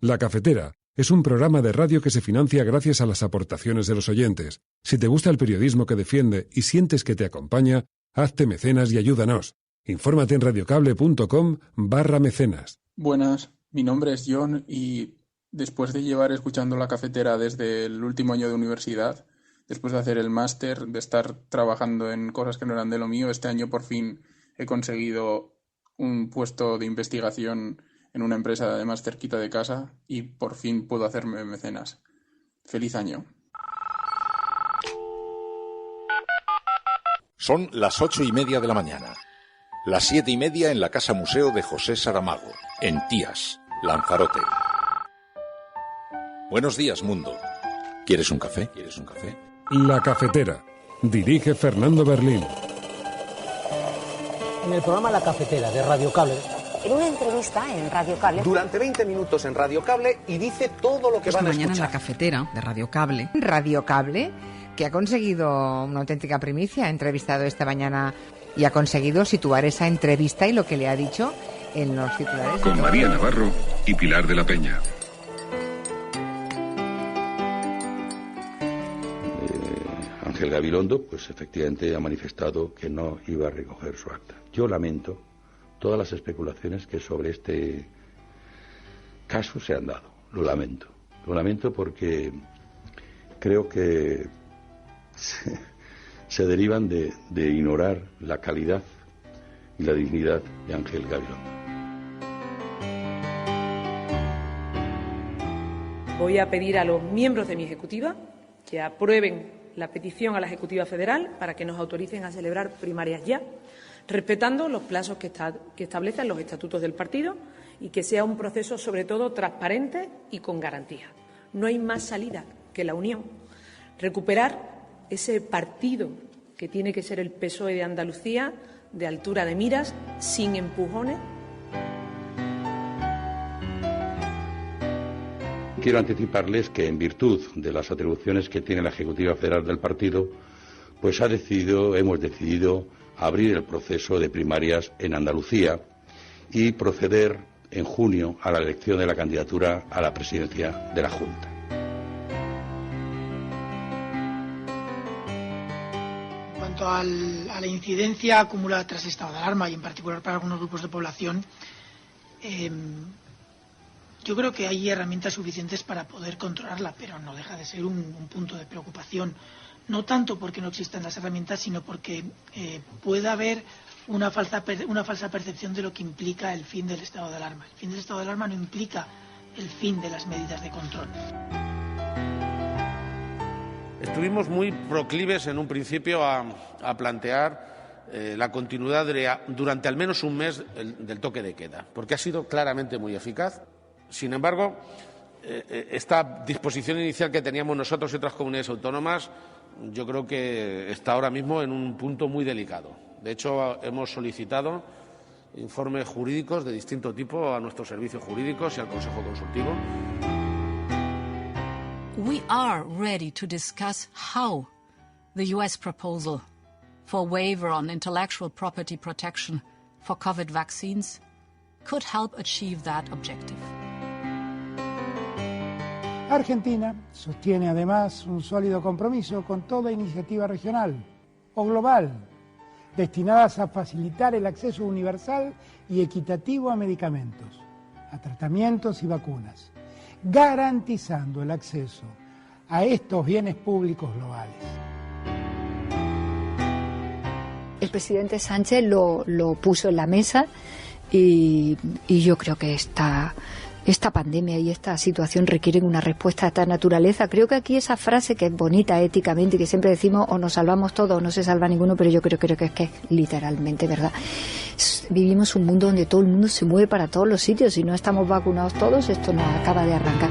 La Cafetera es un programa de radio que se financia gracias a las aportaciones de los oyentes. Si te gusta el periodismo que defiende y sientes que te acompaña, hazte mecenas y ayúdanos. Infórmate en radiocable.com/mecenas. Buenas, mi nombre es John y después de llevar escuchando La Cafetera desde el último año de universidad, después de hacer el máster, de estar trabajando en cosas que no eran de lo mío, este año por fin he conseguido un puesto de investigación en una empresa además cerquita de casa y por fin puedo hacerme mecenas. ¡Feliz año! Son las 8:30 de la mañana. Las 7:30 en la Casa Museo de José Saramago, en Tías, Lanzarote. Buenos días, mundo. ¿Quieres un café? ¿Quieres un café? La Cafetera. Dirige Fernando Berlín. En el programa La Cafetera de Radio Cable. En una entrevista en Radio Cable. Durante 20 minutos en Radio Cable y dice todo lo que van a escuchar. Esta mañana en La Cafetera de Radio Cable. Radio Cable, que ha conseguido una auténtica primicia. Ha entrevistado esta mañana y ha conseguido situar esa entrevista y lo que le ha dicho en los titulares. Con María Navarro y Pilar de la Peña. Ángel Gabilondo, pues efectivamente ha manifestado que no iba a recoger su acta. Yo lamento todas las especulaciones que sobre este caso se han dado. Lo lamento. Lo lamento porque creo que se derivan de ignorar la calidad y la dignidad de Ángel Gabilondo. Voy a pedir a los miembros de mi ejecutiva que aprueben la petición a la Ejecutiva Federal para que nos autoricen a celebrar primarias ya, respetando los plazos que establecen los estatutos del partido y que sea un proceso, sobre todo, transparente y con garantía. No hay más salida que la unión. Recuperar ese partido que tiene que ser el PSOE de Andalucía, de altura de miras, sin empujones. Quiero anticiparles que en virtud de las atribuciones que tiene la Ejecutiva Federal del partido, pues hemos decidido abrir el proceso de primarias en Andalucía y proceder en junio a la elección de la candidatura a la presidencia de la Junta. En cuanto a la incidencia acumulada tras el estado de alarma y en particular para algunos grupos de población, yo creo que hay herramientas suficientes para poder controlarla, pero no deja de ser un punto de preocupación. No tanto porque no existan las herramientas, sino porque puede haber una falsa percepción de lo que implica el fin del estado de alarma. El fin del estado de alarma no implica el fin de las medidas de control. Estuvimos muy proclives en un principio a plantear la continuidad durante al menos un mes del toque de queda, porque ha sido claramente muy eficaz. Sin embargo, esta disposición inicial que teníamos nosotros y otras comunidades autónomas, yo creo que está ahora mismo en un punto muy delicado. De hecho, hemos solicitado informes jurídicos de distinto tipo a nuestros servicios jurídicos y al Consejo Consultivo. We are ready to discuss how the US proposal for waiver on intellectual property protection for COVID vaccines could help achieve that objective. Argentina sostiene además un sólido compromiso con toda iniciativa regional o global destinadas a facilitar el acceso universal y equitativo a medicamentos, a tratamientos y vacunas, garantizando el acceso a estos bienes públicos globales. El presidente Sánchez lo puso en la mesa y yo creo que esta pandemia y esta situación requieren una respuesta de esta naturaleza. Creo que aquí esa frase que es bonita éticamente y que siempre decimos o nos salvamos todos o no se salva ninguno, pero yo creo que es literalmente verdad. Vivimos un mundo donde todo el mundo se mueve para todos los sitios. Si no estamos vacunados todos, esto no acaba de arrancar.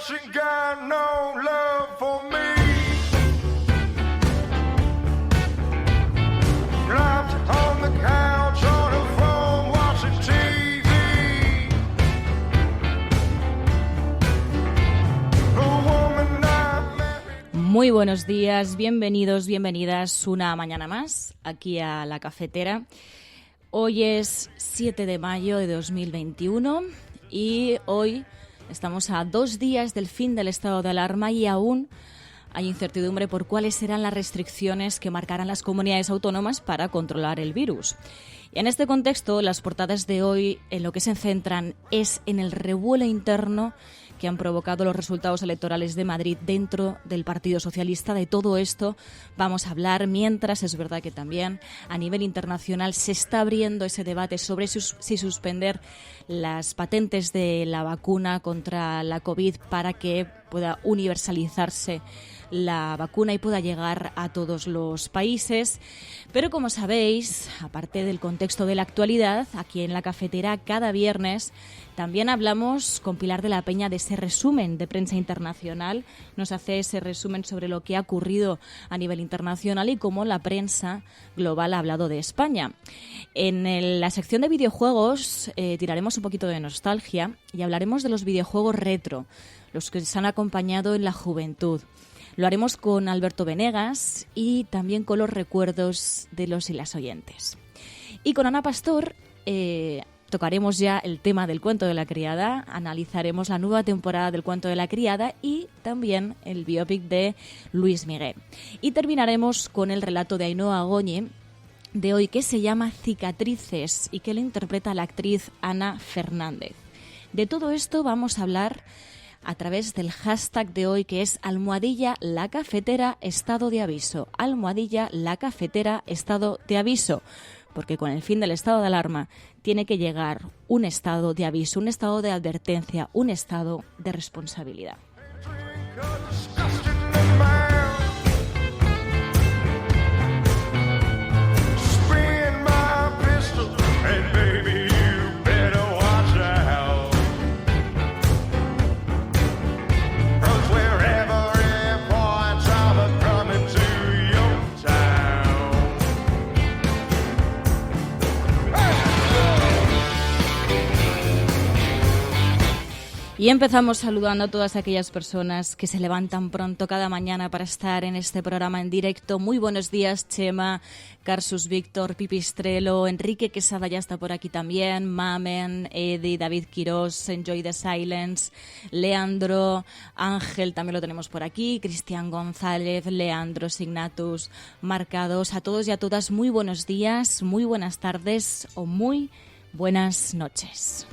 she got no love for me. Flopped on the couch on her phone watching TV. The woman I met. Muy buenos días, bienvenidos, bienvenidas una mañana más aquí a La Cafetera. Hoy es 7 de mayo de 2021 y hoy estamos a 2 días del fin del estado de alarma y aún hay incertidumbre por cuáles serán las restricciones que marcarán las comunidades autónomas para controlar el virus. Y en este contexto, las portadas de hoy en lo que se centran es en el revuelo interno que han provocado los resultados electorales de Madrid dentro del Partido Socialista. De todo esto vamos a hablar, mientras es verdad que también a nivel internacional se está abriendo ese debate sobre si suspender las patentes de la vacuna contra la COVID para que pueda universalizarse la vacuna y pueda llegar a todos los países. Pero como sabéis, aparte del contexto de la actualidad, aquí en La Cafetera cada viernes también hablamos con Pilar de la Peña de ese resumen de prensa internacional. Nos hace ese resumen sobre lo que ha ocurrido a nivel internacional y cómo la prensa global ha hablado de España. En la sección de videojuegos tiraremos un poquito de nostalgia y hablaremos de los videojuegos retro, los que se han acompañado en la juventud. Lo haremos con Alberto Venegas y también con los recuerdos de los y las oyentes. Y con Ana Pastor tocaremos ya el tema del Cuento de la Criada, analizaremos la nueva temporada del Cuento de la Criada y también el biopic de Luis Miguel. Y terminaremos con el relato de Ainhoa Goñi de hoy, que se llama Cicatrices y que lo interpreta la actriz Ana Fernández. De todo esto vamos a hablar a través del hashtag de hoy, que es #LaCafetera estado de aviso. #LaCafetera estado de aviso. Porque con el fin del estado de alarma tiene que llegar un estado de aviso, un estado de advertencia, un estado de responsabilidad. Y empezamos saludando a todas aquellas personas que se levantan pronto cada mañana para estar en este programa en directo. Muy buenos días, Chema, Carsus Víctor, Pipistrelo, Enrique Quesada ya está por aquí también, Mamen, Eddie, David Quirós, Enjoy the Silence, Leandro, Ángel también lo tenemos por aquí, Cristian González, Leandro, Signatus, Marcados. A todos y a todas muy buenos días, muy buenas tardes o muy buenas noches.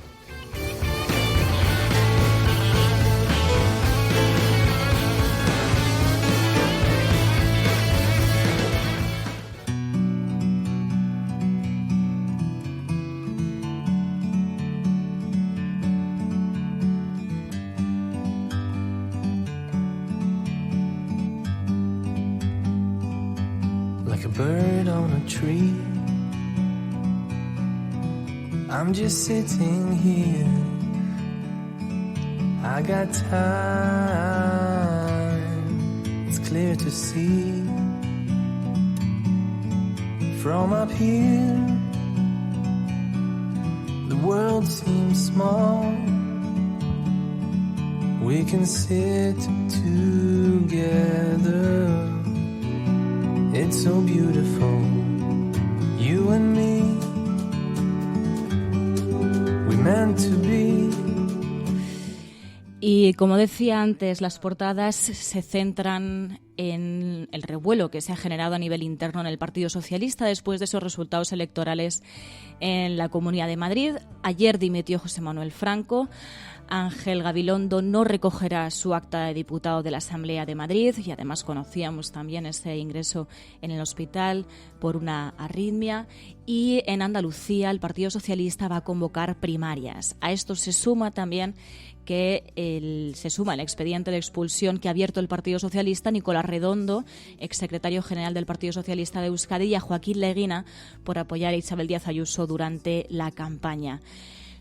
Bird on a tree, I'm just sitting here. I got time, it's clear to see. From up here, the world seems small. We can sit together. It's so beautiful, you and me, we meant to be. Y como decía antes, las portadas se centran en el revuelo que se ha generado a nivel interno en el Partido Socialista después de esos resultados electorales en la Comunidad de Madrid. Ayer dimitió José Manuel Franco. Ángel Gabilondo no recogerá su acta de diputado de la Asamblea de Madrid y además conocíamos también ese ingreso en el hospital por una arritmia. Y en Andalucía el Partido Socialista va a convocar primarias. A esto se suma también el expediente de expulsión que ha abierto el Partido Socialista a Nicolás Redondo, exsecretario general del Partido Socialista de Euskadi, y a Joaquín Leguina por apoyar a Isabel Díaz Ayuso durante la campaña.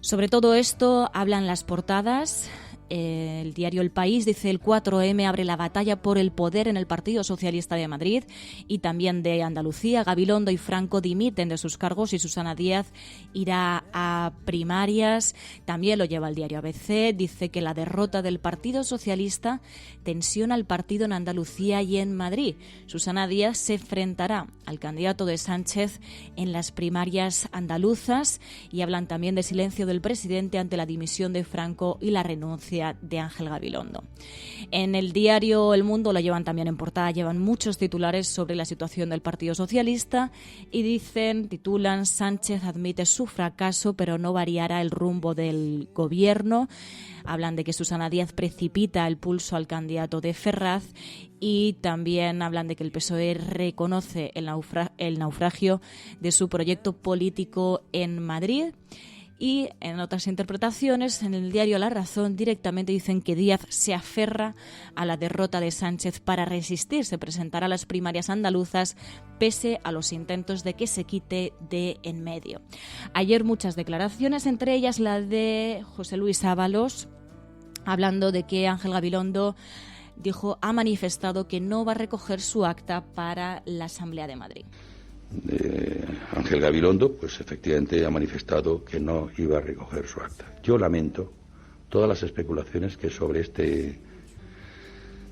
Sobre todo esto hablan las portadas El diario El País dice: el 4M abre la batalla por el poder en el Partido Socialista de Madrid y también de Andalucía. Gabilondo y Franco dimiten de sus cargos y Susana Díaz irá a primarias. También lo lleva el diario ABC. Dice que la derrota del Partido Socialista tensiona al partido en Andalucía y en Madrid. Susana Díaz se enfrentará al candidato de Sánchez en las primarias andaluzas, y hablan también de silencio del presidente ante la dimisión de Franco y la renuncia de Ángel Gabilondo. En el diario El Mundo lo llevan también en portada, llevan muchos titulares sobre la situación del Partido Socialista y titulan: Sánchez admite su fracaso pero no variará el rumbo del gobierno. Hablan de que Susana Díaz precipita el pulso al candidato de Ferraz y también hablan de que el PSOE reconoce el naufragio de su proyecto político en Madrid. Y en otras interpretaciones, en el diario La Razón directamente dicen que Díaz se aferra a la derrota de Sánchez para resistir. Se presentará a las primarias andaluzas pese a los intentos de que se quite de en medio. Ayer muchas declaraciones, entre ellas la de José Luis Ábalos, hablando de que Ángel Gabilondo ha manifestado que no va a recoger su acta para la Asamblea de Madrid. Ángel Gabilondo, pues efectivamente ha manifestado que no iba a recoger su acta. Yo lamento todas las especulaciones que sobre este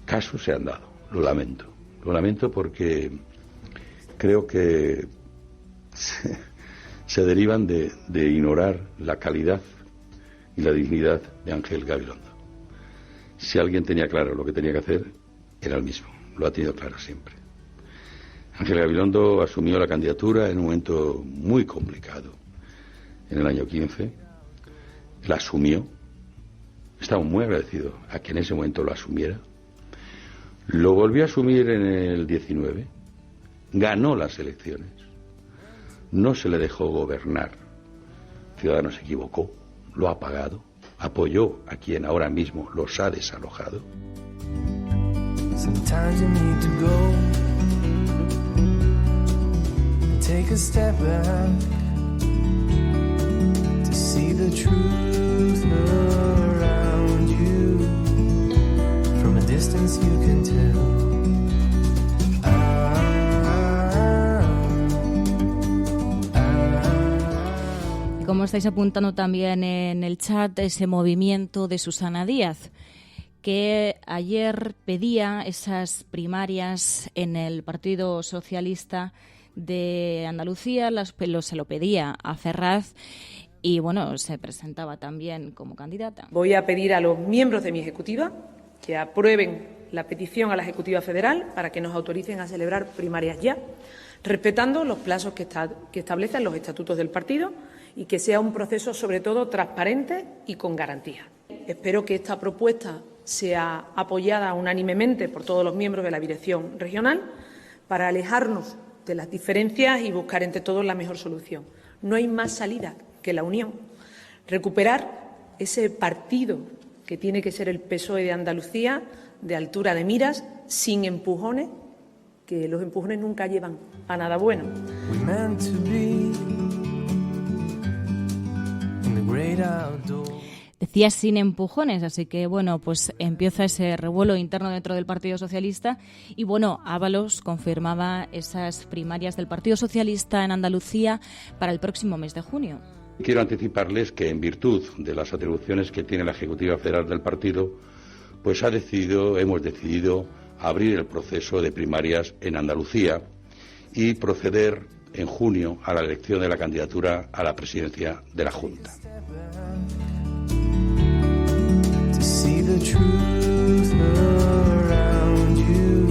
caso se han dado. Lo lamento porque creo que se derivan de ignorar la calidad y la dignidad de Ángel Gabilondo. Si alguien tenía claro lo que tenía que hacer, era el mismo. Lo ha tenido claro siempre. Ángel Gabilondo asumió la candidatura en un momento muy complicado, en el año 15. La asumió. Estamos muy agradecidos a que en ese momento lo asumiera. Lo volvió a asumir en el 19. Ganó las elecciones. No se le dejó gobernar. Ciudadanos se equivocó, lo ha pagado, apoyó a quien ahora mismo los ha desalojado. Sometimes you need to go. Take a step back to see the truth around you. From a distance you can tell. Y como estáis apuntando también en el chat, ese movimiento de Susana Díaz, que ayer pedía esas primarias en el Partido Socialista de Andalucía, se lo pedía a Ferraz y bueno, se presentaba también como candidata. Voy a pedir a los miembros de mi ejecutiva que aprueben la petición a la Ejecutiva Federal para que nos autoricen a celebrar primarias ya, respetando los plazos que establecen los estatutos del partido y que sea un proceso sobre todo transparente y con garantías. Espero que esta propuesta sea apoyada unánimemente por todos los miembros de la dirección regional para alejarnos de las diferencias y buscar entre todos la mejor solución. No hay más salida que la unión. Recuperar ese partido que tiene que ser el PSOE de Andalucía, de altura de miras, sin empujones, que los empujones nunca llevan a nada bueno. Decía sin empujones, así que bueno, pues empieza ese revuelo interno dentro del Partido Socialista y bueno, Ábalos confirmaba esas primarias del Partido Socialista en Andalucía para el próximo mes de junio. Quiero anticiparles que en virtud de las atribuciones que tiene la Ejecutiva Federal del partido, pues hemos decidido abrir el proceso de primarias en Andalucía y proceder en junio a la elección de la candidatura a la presidencia de la Junta. See the truth around you.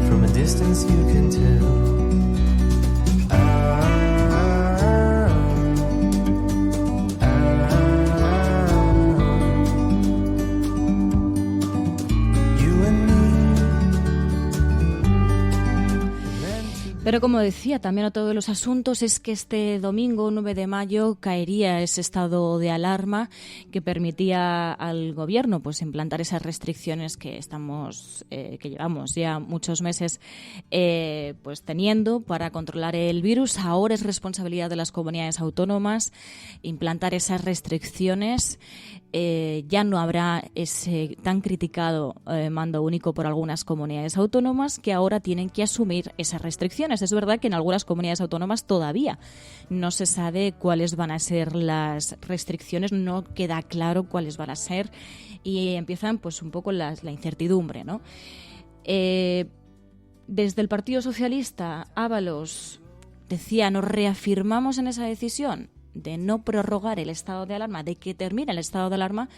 From a distance you can tell. Pero como decía, también otro de los asuntos es que este domingo 9 de mayo caería ese estado de alarma que permitía al gobierno pues implantar esas restricciones que llevamos ya muchos meses pues teniendo para controlar el virus. Ahora es responsabilidad de las comunidades autónomas implantar esas restricciones. Ya no habrá ese tan criticado mando único por algunas comunidades autónomas que ahora tienen que asumir esas restricciones. Es verdad que en algunas comunidades autónomas todavía no se sabe cuáles van a ser las restricciones, no queda claro cuáles van a ser y empiezan pues un poco la incertidumbre, ¿no? Desde el Partido Socialista, Ábalos decía, nos reafirmamos en esa decisión de no prorrogar el estado de alarma, de que termine el estado de alarma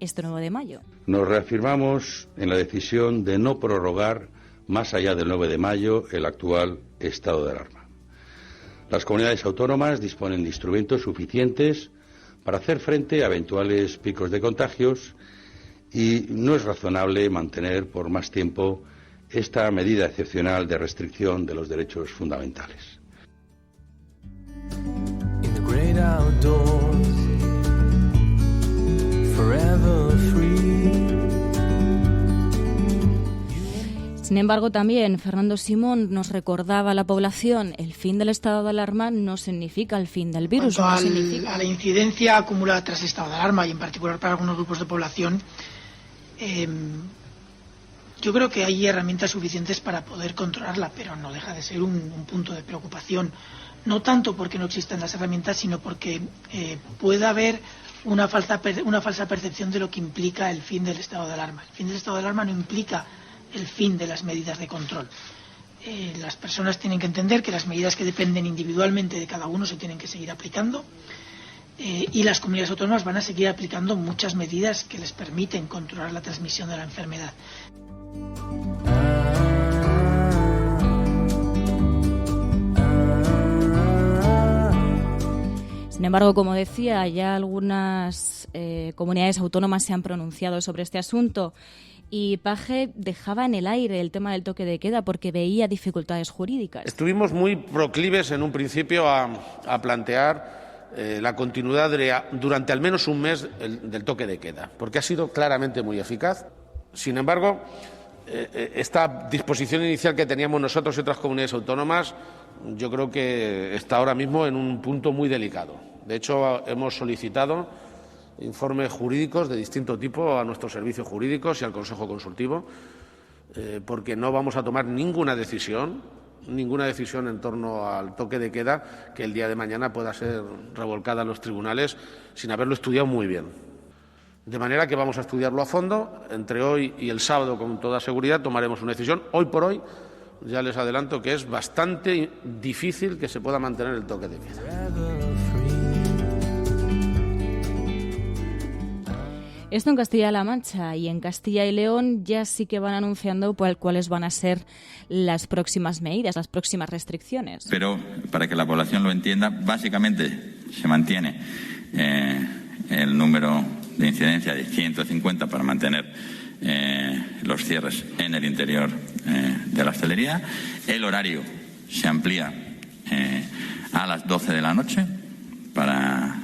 este 9 de mayo. Nos reafirmamos en la decisión de no prorrogar más allá del 9 de mayo el actual estado de alarma. Las comunidades autónomas disponen de instrumentos suficientes para hacer frente a eventuales picos de contagios y no es razonable mantener por más tiempo esta medida excepcional de restricción de los derechos fundamentales. Great outdoors, forever free. Sin embargo, también Fernando Simón nos recordaba a la población el fin del estado de alarma no significa el fin del virus. A la incidencia acumulada tras el estado de alarma y en particular para algunos grupos de población, yo creo que hay herramientas suficientes para poder controlarla, pero no deja de ser un punto de preocupación. No tanto porque no existan las herramientas, sino porque puede haber una falsa percepción de lo que implica el fin del estado de alarma. El fin del estado de alarma no implica el fin de las medidas de control. Las personas tienen que entender que las medidas que dependen individualmente de cada uno se tienen que seguir aplicando y las comunidades autónomas van a seguir aplicando muchas medidas que les permiten controlar la transmisión de la enfermedad. Sin embargo, como decía, ya algunas comunidades autónomas se han pronunciado sobre este asunto y Paje dejaba en el aire el tema del toque de queda porque veía dificultades jurídicas. Estuvimos muy proclives en un principio a plantear la continuidad durante al menos un mes del toque de queda, porque ha sido claramente muy eficaz. Sin embargo, esta disposición inicial que teníamos nosotros y otras comunidades autónomas, yo creo que está ahora mismo en un punto muy delicado. De hecho, hemos solicitado informes jurídicos de distinto tipo a nuestros servicios jurídicos y al Consejo Consultivo, porque no vamos a tomar ninguna decisión en torno al toque de queda que el día de mañana pueda ser revolcada en los tribunales sin haberlo estudiado muy bien. De manera que vamos a estudiarlo a fondo. Entre hoy y el sábado, con toda seguridad, tomaremos una decisión. Hoy por hoy, ya les adelanto que es bastante difícil que se pueda mantener el toque de queda. Esto en Castilla-La Mancha, y en Castilla y León ya sí que van anunciando cuáles van a ser las próximas medidas, las próximas restricciones. Pero para que la población lo entienda, básicamente se mantiene el número de incidencia de 150 para mantener los cierres en el interior de la hostelería. El horario se amplía a las 12 de la noche para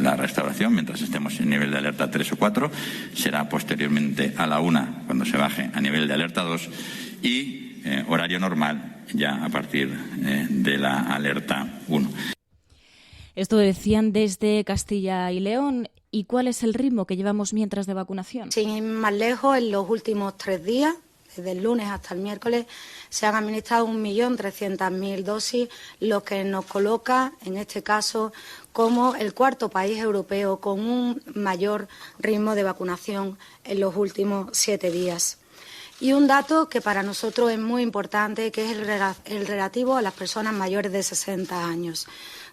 la restauración, mientras estemos en nivel de alerta 3 o 4. Será posteriormente a la 1 cuando se baje a nivel de alerta 2 y horario normal ya a partir de la alerta 1. Esto decían desde Castilla y León. ¿Y cuál es el ritmo que llevamos mientras de vacunación? Sin ir más lejos, en los últimos 3 días, desde el lunes hasta el miércoles, se han administrado 1.300.000 dosis, lo que nos coloca, en este caso, como el cuarto país europeo con un mayor ritmo de vacunación en los últimos 7 días. Y un dato que para nosotros es muy importante, que es el relativo a las personas mayores de 60 años,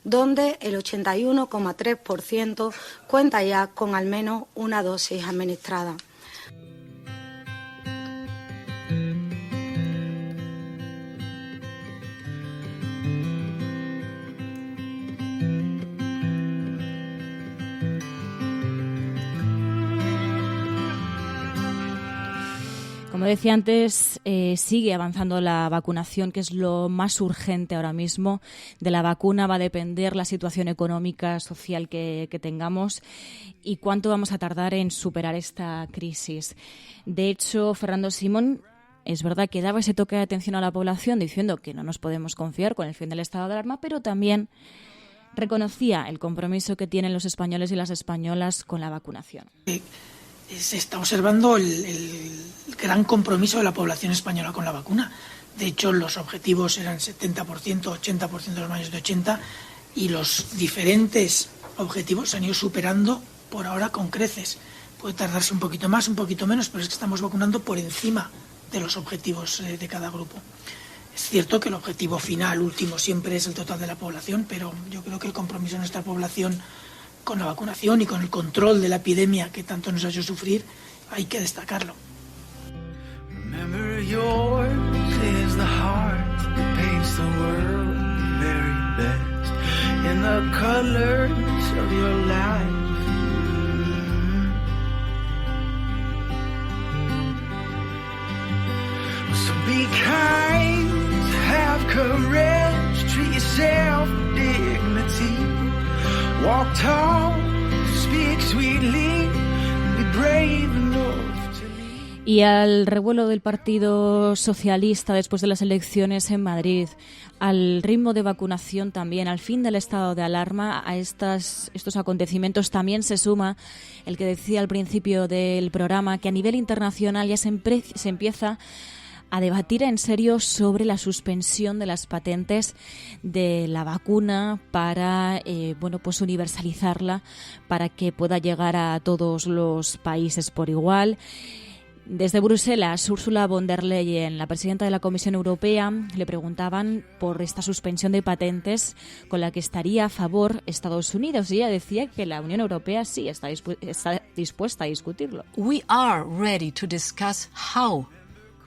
donde el 81,3% cuenta ya con al menos una dosis administrada. Como Como decía antes, sigue avanzando la vacunación, que es lo más urgente ahora mismo. De la vacuna va a depender la situación económica, social que tengamos y cuánto vamos a tardar en superar esta crisis. De hecho, Fernando Simón es verdad que daba ese toque de atención a la población diciendo que no nos podemos confiar con el fin del estado de alarma, pero también reconocía el compromiso que tienen los españoles y las españolas con la vacunación. Se está observando el gran compromiso de la población española con la vacuna. De hecho, los objetivos eran 70%, 80% de los mayores de 80 y los diferentes objetivos se han ido superando por ahora con creces. Puede tardarse un poquito más, un poquito menos, pero es que estamos vacunando por encima de los objetivos de cada grupo. Es cierto que el objetivo final, último, siempre es el total de la población, pero yo creo que el compromiso de nuestra población con la vacunación y con el control de la epidemia que tanto nos ha hecho sufrir, hay que destacarlo. Remember, yours is the heart that paints the world very best in the colors of your life. So be kind, have courage, treat yourself with dignity. Walk tall, speak sweetly, be brave enough to lead. Y al revuelo del Partido Socialista después de las elecciones en Madrid, al ritmo de vacunación también, al fin del estado de alarma, a estos acontecimientos también se suma el que decía al principio del programa, que a nivel internacional ya se empieza a debatir en serio sobre la suspensión de las patentes de la vacuna para pues universalizarla, para que pueda llegar a todos los países por igual. Desde Bruselas, Ursula von der Leyen, la presidenta de la Comisión Europea, le preguntaban por esta suspensión de patentes con la que estaría a favor Estados Unidos. Y ella decía que la Unión Europea sí está dispuesta a discutirlo. We are ready to discuss how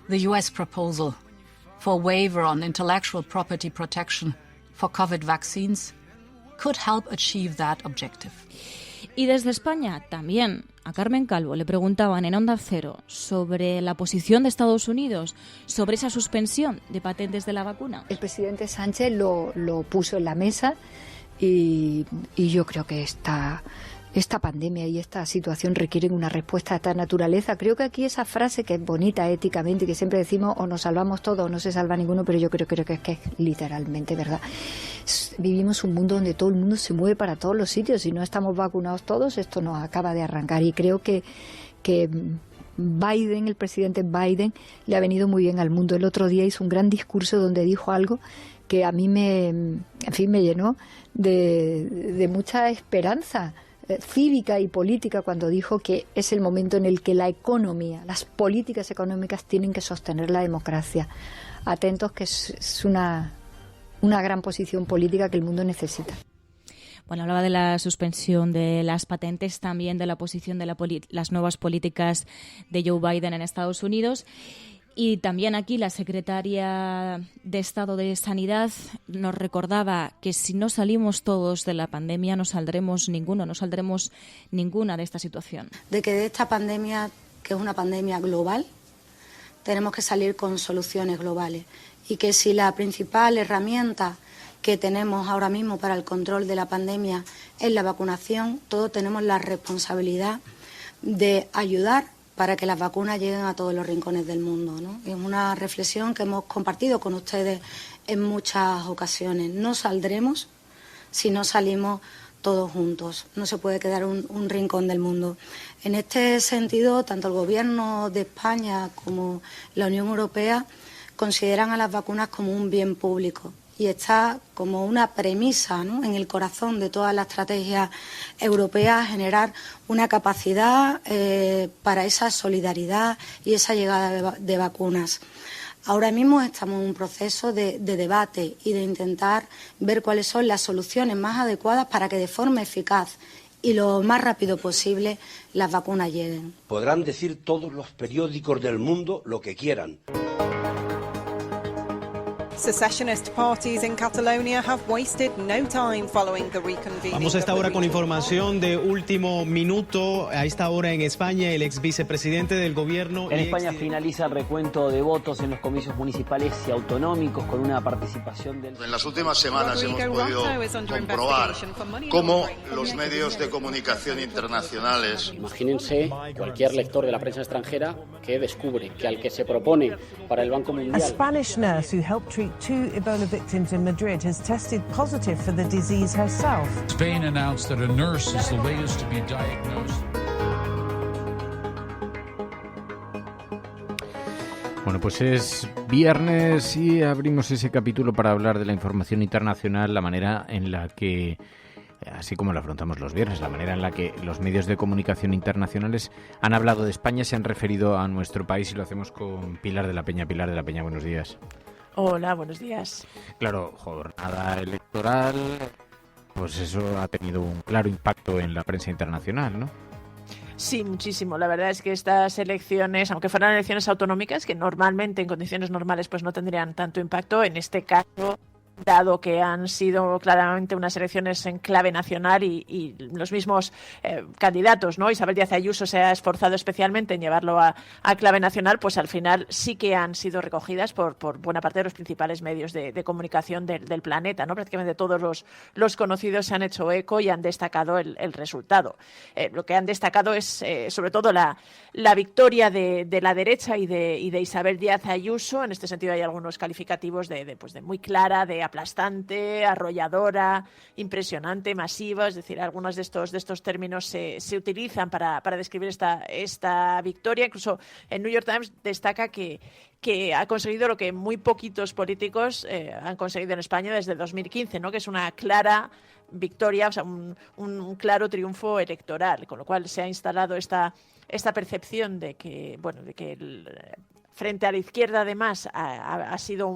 the US proposal for waiver on intellectual property protection for COVID vaccines could help achieve that objective. Y desde España también a Carmen Calvo le preguntaban en Onda Cero sobre la posición de Estados Unidos sobre esa suspensión de patentes de la vacuna. El presidente Sánchez lo puso en la mesa y yo creo que esta pandemia y esta situación requieren una respuesta de esta naturaleza. Creo que aquí esa frase que es bonita éticamente, que siempre decimos o nos salvamos todos o no se salva ninguno, pero yo creo que es literalmente verdad. Vivimos un mundo donde todo el mundo se mueve para todos los sitios. Si no estamos vacunados todos, esto nos acaba de arrancar. Y creo que Biden, el presidente Biden, le ha venido muy bien al mundo. El otro día hizo un gran discurso donde dijo algo que a mí me llenó de mucha esperanza cívica y política, cuando dijo que es el momento en el que la economía, las políticas económicas tienen que sostener la democracia. Atentos, que es una gran posición política que el mundo necesita. Bueno, hablaba de la suspensión de las patentes, también de la posición de las nuevas políticas de Joe Biden en Estados Unidos. Y también aquí la secretaria de Estado de Sanidad nos recordaba que si no salimos todos de la pandemia no saldremos ninguna de esta situación. De que de esta pandemia, que es una pandemia global, tenemos que salir con soluciones globales. Y que si la principal herramienta que tenemos ahora mismo para el control de la pandemia es la vacunación, todos tenemos la responsabilidad de ayudar para que las vacunas lleguen a todos los rincones del mundo, ¿no? Es una reflexión que hemos compartido con ustedes en muchas ocasiones. No saldremos si no salimos todos juntos. No se puede quedar un rincón del mundo. En este sentido, tanto el Gobierno de España como la Unión Europea consideran a las vacunas como un bien público. Y está como una premisa, ¿no?, en el corazón de toda la estrategia europea, generar una capacidad para esa solidaridad y esa llegada de vacunas. Ahora mismo estamos en un proceso de debate y de intentar ver cuáles son las soluciones más adecuadas para que de forma eficaz y lo más rápido posible las vacunas lleguen. Podrán decir todos los periódicos del mundo lo que quieran. Secessionist parties in Catalonia have wasted no time following the reconvening. Vamos a esta hora con información de último minuto. A esta hora en España, el ex vicepresidente del gobierno... En España finaliza el recuento de votos en los comicios municipales y autonómicos con una participación del... En las últimas semanas hemos podido comprobar cómo los medios de comunicación internacionales... Imagínense cualquier lector de la prensa extranjera que descubre que al que se propone para el Banco Mundial... A Spanish nurse who helped treat 2 Ebola victims in Madrid has tested positive for the disease herself. Spain announced that a nurse is the latest to be diagnosed. Bueno, pues es viernes y abrimos ese capítulo para hablar de la información internacional, la manera en la que, así como lo afrontamos los viernes, la manera en la que los medios de comunicación internacionales han hablado de España, se han referido a nuestro país, y lo hacemos con Pilar de la Peña. Pilar de la Peña, buenos días. Hola, buenos días. Claro, jornada electoral, pues eso ha tenido un claro impacto en la prensa internacional, ¿no? Sí, muchísimo. La verdad es que estas elecciones, aunque fueran elecciones autonómicas, que normalmente en condiciones normales pues no tendrían tanto impacto, en este caso, dado que han sido claramente unas elecciones en clave nacional y los mismos candidatos, ¿no? Isabel Díaz Ayuso se ha esforzado especialmente en llevarlo a clave nacional, pues al final sí que han sido recogidas por buena parte de los principales medios de comunicación del planeta, ¿no? Prácticamente todos los conocidos se han hecho eco y han destacado el resultado. Lo que han destacado es sobre todo la victoria de la derecha y de Isabel Díaz Ayuso. En este sentido hay algunos calificativos de muy clara, de aplastante, arrolladora, impresionante, masiva. Es decir, algunos de estos términos se utilizan para describir esta victoria. Incluso el New York Times destaca que ha conseguido lo que muy poquitos políticos han conseguido en España desde 2015, ¿no? Que es una clara victoria, o sea, un claro triunfo electoral, con lo cual se ha instalado esta percepción de que, bueno, frente a la izquierda, además, ha sido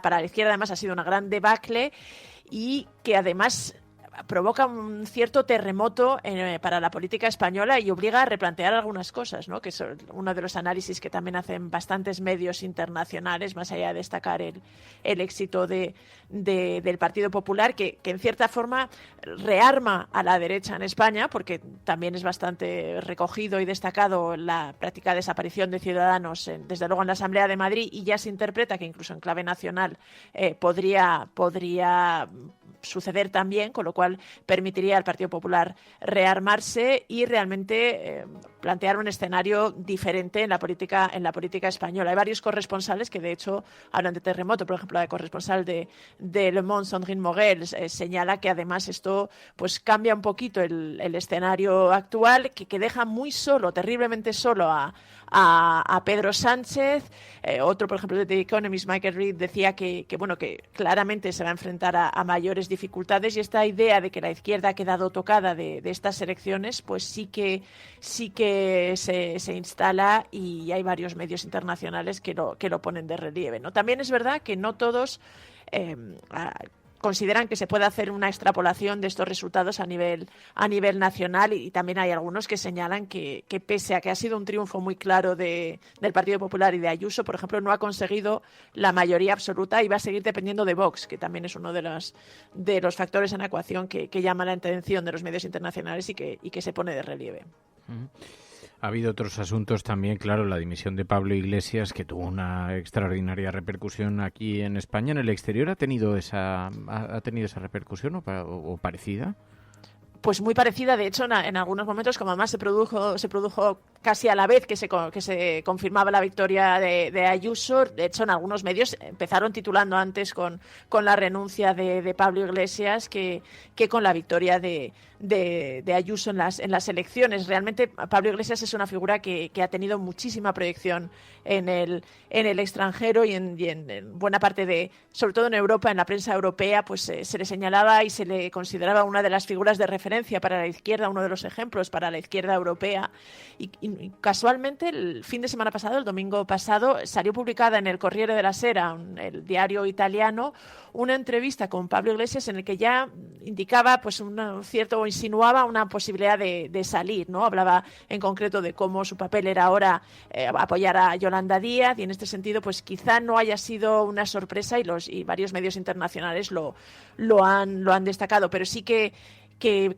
para la izquierda, además, ha sido una gran debacle, y que además provoca un cierto terremoto para la política española y obliga a replantear algunas cosas, ¿no? Que es uno de los análisis que también hacen bastantes medios internacionales, más allá de destacar el éxito del Partido Popular, que en cierta forma rearma a la derecha en España, porque también es bastante recogido y destacado la práctica desaparición de Ciudadanos, desde luego en la Asamblea de Madrid, y ya se interpreta que incluso en clave nacional podría suceder también, con lo cual permitiría al Partido Popular rearmarse y realmente plantear un escenario diferente en la política española. Hay varios corresponsales que de hecho hablan de terremoto. Por ejemplo, la corresponsal de Le Monde, Sandrine Morel, señala que además esto pues cambia un poquito el escenario actual, que deja muy solo, terriblemente solo a Pedro Sánchez. Otro, por ejemplo, de The Economist, Michael Reed, decía que claramente se va a enfrentar a mayores dificultades, y esta idea de que la izquierda ha quedado tocada de estas elecciones, pues sí que se instala, y hay varios medios internacionales que lo ponen de relieve, ¿no? También es verdad que no todos consideran que se puede hacer una extrapolación de estos resultados a nivel nacional, y también hay algunos que señalan que pese a que ha sido un triunfo muy claro del Partido Popular y de Ayuso, por ejemplo, no ha conseguido la mayoría absoluta y va a seguir dependiendo de Vox, que también es uno de los factores en la ecuación que llama la atención de los medios internacionales y que se pone de relieve. Ha habido otros asuntos también, claro, la dimisión de Pablo Iglesias, que tuvo una extraordinaria repercusión aquí en España. ¿En el exterior ha tenido esa repercusión o parecida? Pues muy parecida, de hecho, en algunos momentos, como además se produjo casi a la vez que se confirmaba la victoria de Ayuso. De hecho, en algunos medios empezaron titulando antes con la renuncia de Pablo Iglesias que con la victoria de Ayuso en las elecciones. Realmente Pablo Iglesias es una figura que ha tenido muchísima proyección en el extranjero y en buena parte sobre todo en Europa, en la prensa europea, pues se le señalaba y se le consideraba una de las figuras de referencia referencia para la izquierda, uno de los ejemplos para la izquierda europea. Y casualmente, el fin de semana pasado, el domingo pasado, salió publicada en el Corriere della Sera, el diario italiano, una entrevista con Pablo Iglesias en el que ya indicaba pues o insinuaba una posibilidad de salir, ¿no? Hablaba en concreto de cómo su papel era ahora apoyar a Yolanda Díaz, y en este sentido pues quizá no haya sido una sorpresa, y varios medios internacionales lo han destacado, pero sí que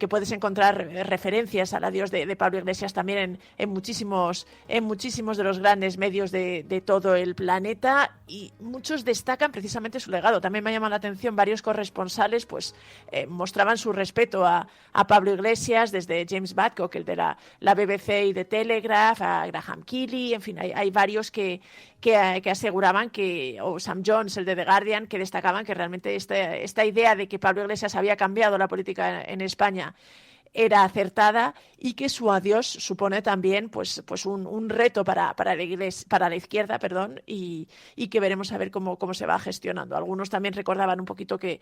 puedes encontrar referencias al adiós de Pablo Iglesias también en muchísimos de los grandes medios de todo el planeta, y muchos destacan precisamente su legado. También me ha llamado la atención, varios corresponsales pues mostraban su respeto a Pablo Iglesias, desde James Badcock, el de la BBC y de Telegraph, a Graham Keeley, en fin, hay varios que aseguraban o Sam Jones, el de The Guardian, que destacaban que realmente esta idea de que Pablo Iglesias había cambiado la política en España era acertada, y que su adiós supone también pues un reto para la izquierda, y que veremos a ver cómo se va gestionando. Algunos también recordaban un poquito que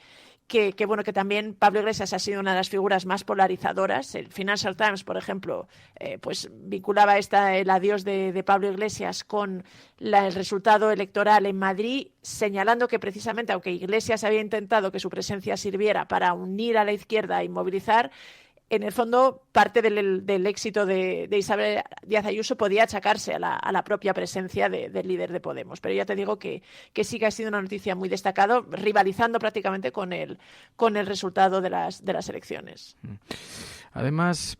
también Pablo Iglesias ha sido una de las figuras más polarizadoras. El Financial Times, por ejemplo, pues vinculaba el adiós de Pablo Iglesias con el resultado electoral en Madrid, señalando que precisamente, aunque Iglesias había intentado que su presencia sirviera para unir a la izquierda y movilizar, en el fondo, parte del éxito de Isabel Díaz Ayuso podía achacarse a la propia presencia del líder de Podemos. Pero ya te digo que sí que ha sido una noticia muy destacada, rivalizando prácticamente con el resultado de las elecciones. Además,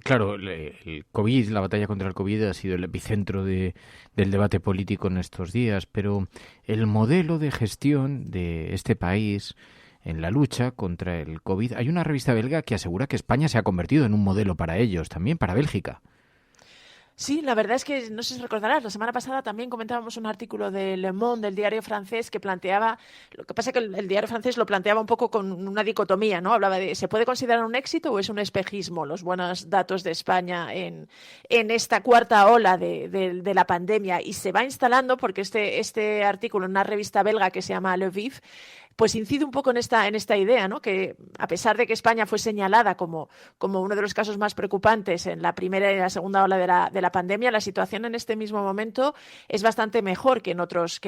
claro, el COVID, la batalla contra el COVID ha sido el epicentro del debate político en estos días, pero el modelo de gestión de este país en la lucha contra el COVID, hay una revista belga que asegura que España se ha convertido en un modelo para ellos, también para Bélgica. Sí, la verdad es que, no sé si recordarás, la semana pasada también comentábamos un artículo de Le Monde, del diario francés, que planteaba, lo que pasa es que el diario francés lo planteaba un poco con una dicotomía, ¿no? Hablaba de, ¿se puede considerar un éxito o es un espejismo los buenos datos de España en esta cuarta ola de la pandemia? Y se va instalando, porque este artículo en una revista belga que se llama Le Vif, pues incide un poco en esta idea, ¿no? Que a pesar de que España fue señalada como uno de los casos más preocupantes en la primera y la segunda ola de la pandemia, la situación en este mismo momento es bastante mejor que en otros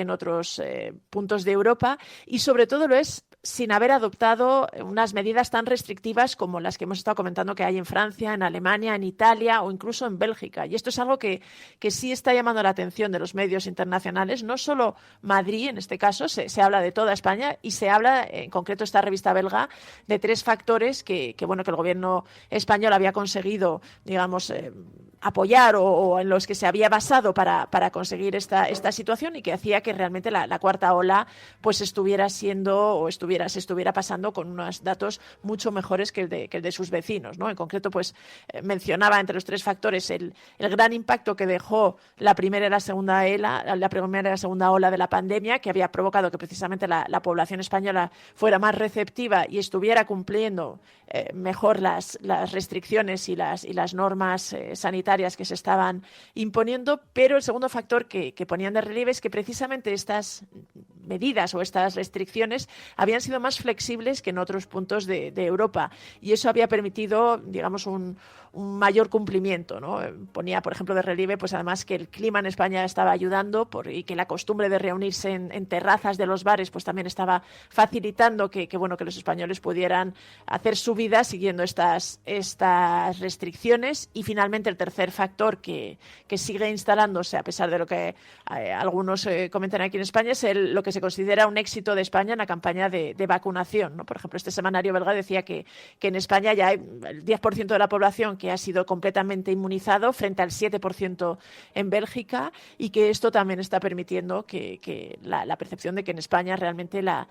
puntos de Europa, y sobre todo lo es sin haber adoptado unas medidas tan restrictivas como las que hemos estado comentando que hay en Francia, en Alemania, en Italia o incluso en Bélgica. Y esto es algo que sí está llamando la atención de los medios internacionales, no solo Madrid, en este caso, se habla de toda España, y se habla, en concreto esta revista belga, de 3 factores que el gobierno español había conseguido, digamos, apoyar o en los que se había basado para conseguir esta situación, y que hacía que realmente la cuarta ola pues se estuviera pasando con unos datos mucho mejores que el de sus vecinos, ¿no? En concreto, pues mencionaba entre los 3 factores el gran impacto que dejó la primera y la segunda ola de la pandemia, que había provocado que precisamente la población española fuera más receptiva y estuviera cumpliendo mejor las restricciones y las normas sanitarias que se estaban imponiendo. Pero el segundo factor que ponían de relieve es que precisamente estas medidas o estas restricciones habían sido más flexibles que en otros puntos de Europa, y eso había permitido, digamos, un mayor cumplimiento, ¿no? Ponía, por ejemplo, de relieve, pues además, que el clima en España estaba ayudando y que la costumbre de reunirse en terrazas de los bares pues también estaba facilitando que los españoles pudieran hacer su vida siguiendo estas restricciones. Y finalmente, el tercer factor que sigue instalándose, a pesar de lo que algunos comentan aquí en España, es lo que se considera un éxito de España en la campaña de vacunación, ¿no? Por ejemplo, este semanario belga decía que en España ya hay el 10% de la población que ha sido completamente inmunizado, frente al 7% en Bélgica, y que esto también está permitiendo que la percepción de que en España realmente la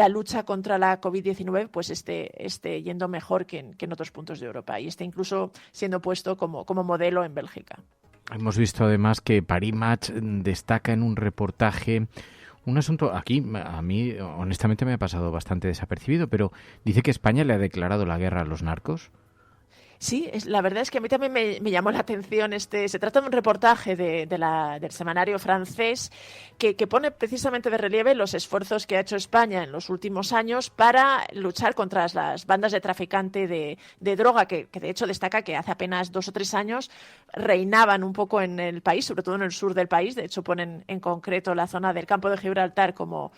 lucha contra la COVID-19 pues esté yendo mejor que en otros puntos de Europa, y esté incluso siendo puesto como modelo en Bélgica. Hemos visto además que Paris Match destaca en un reportaje un asunto, aquí a mí honestamente me ha pasado bastante desapercibido, pero dice que España le ha declarado la guerra a los narcos. Sí, la verdad es que a mí también me llamó la atención. Se trata de un reportaje del semanario francés que pone precisamente de relieve los esfuerzos que ha hecho España en los últimos años para luchar contra las bandas de traficante de droga, que de hecho destaca que hace apenas 2 o 3 años reinaban un poco en el país, sobre todo en el sur del país. De hecho ponen en concreto la zona del Campo de Gibraltar como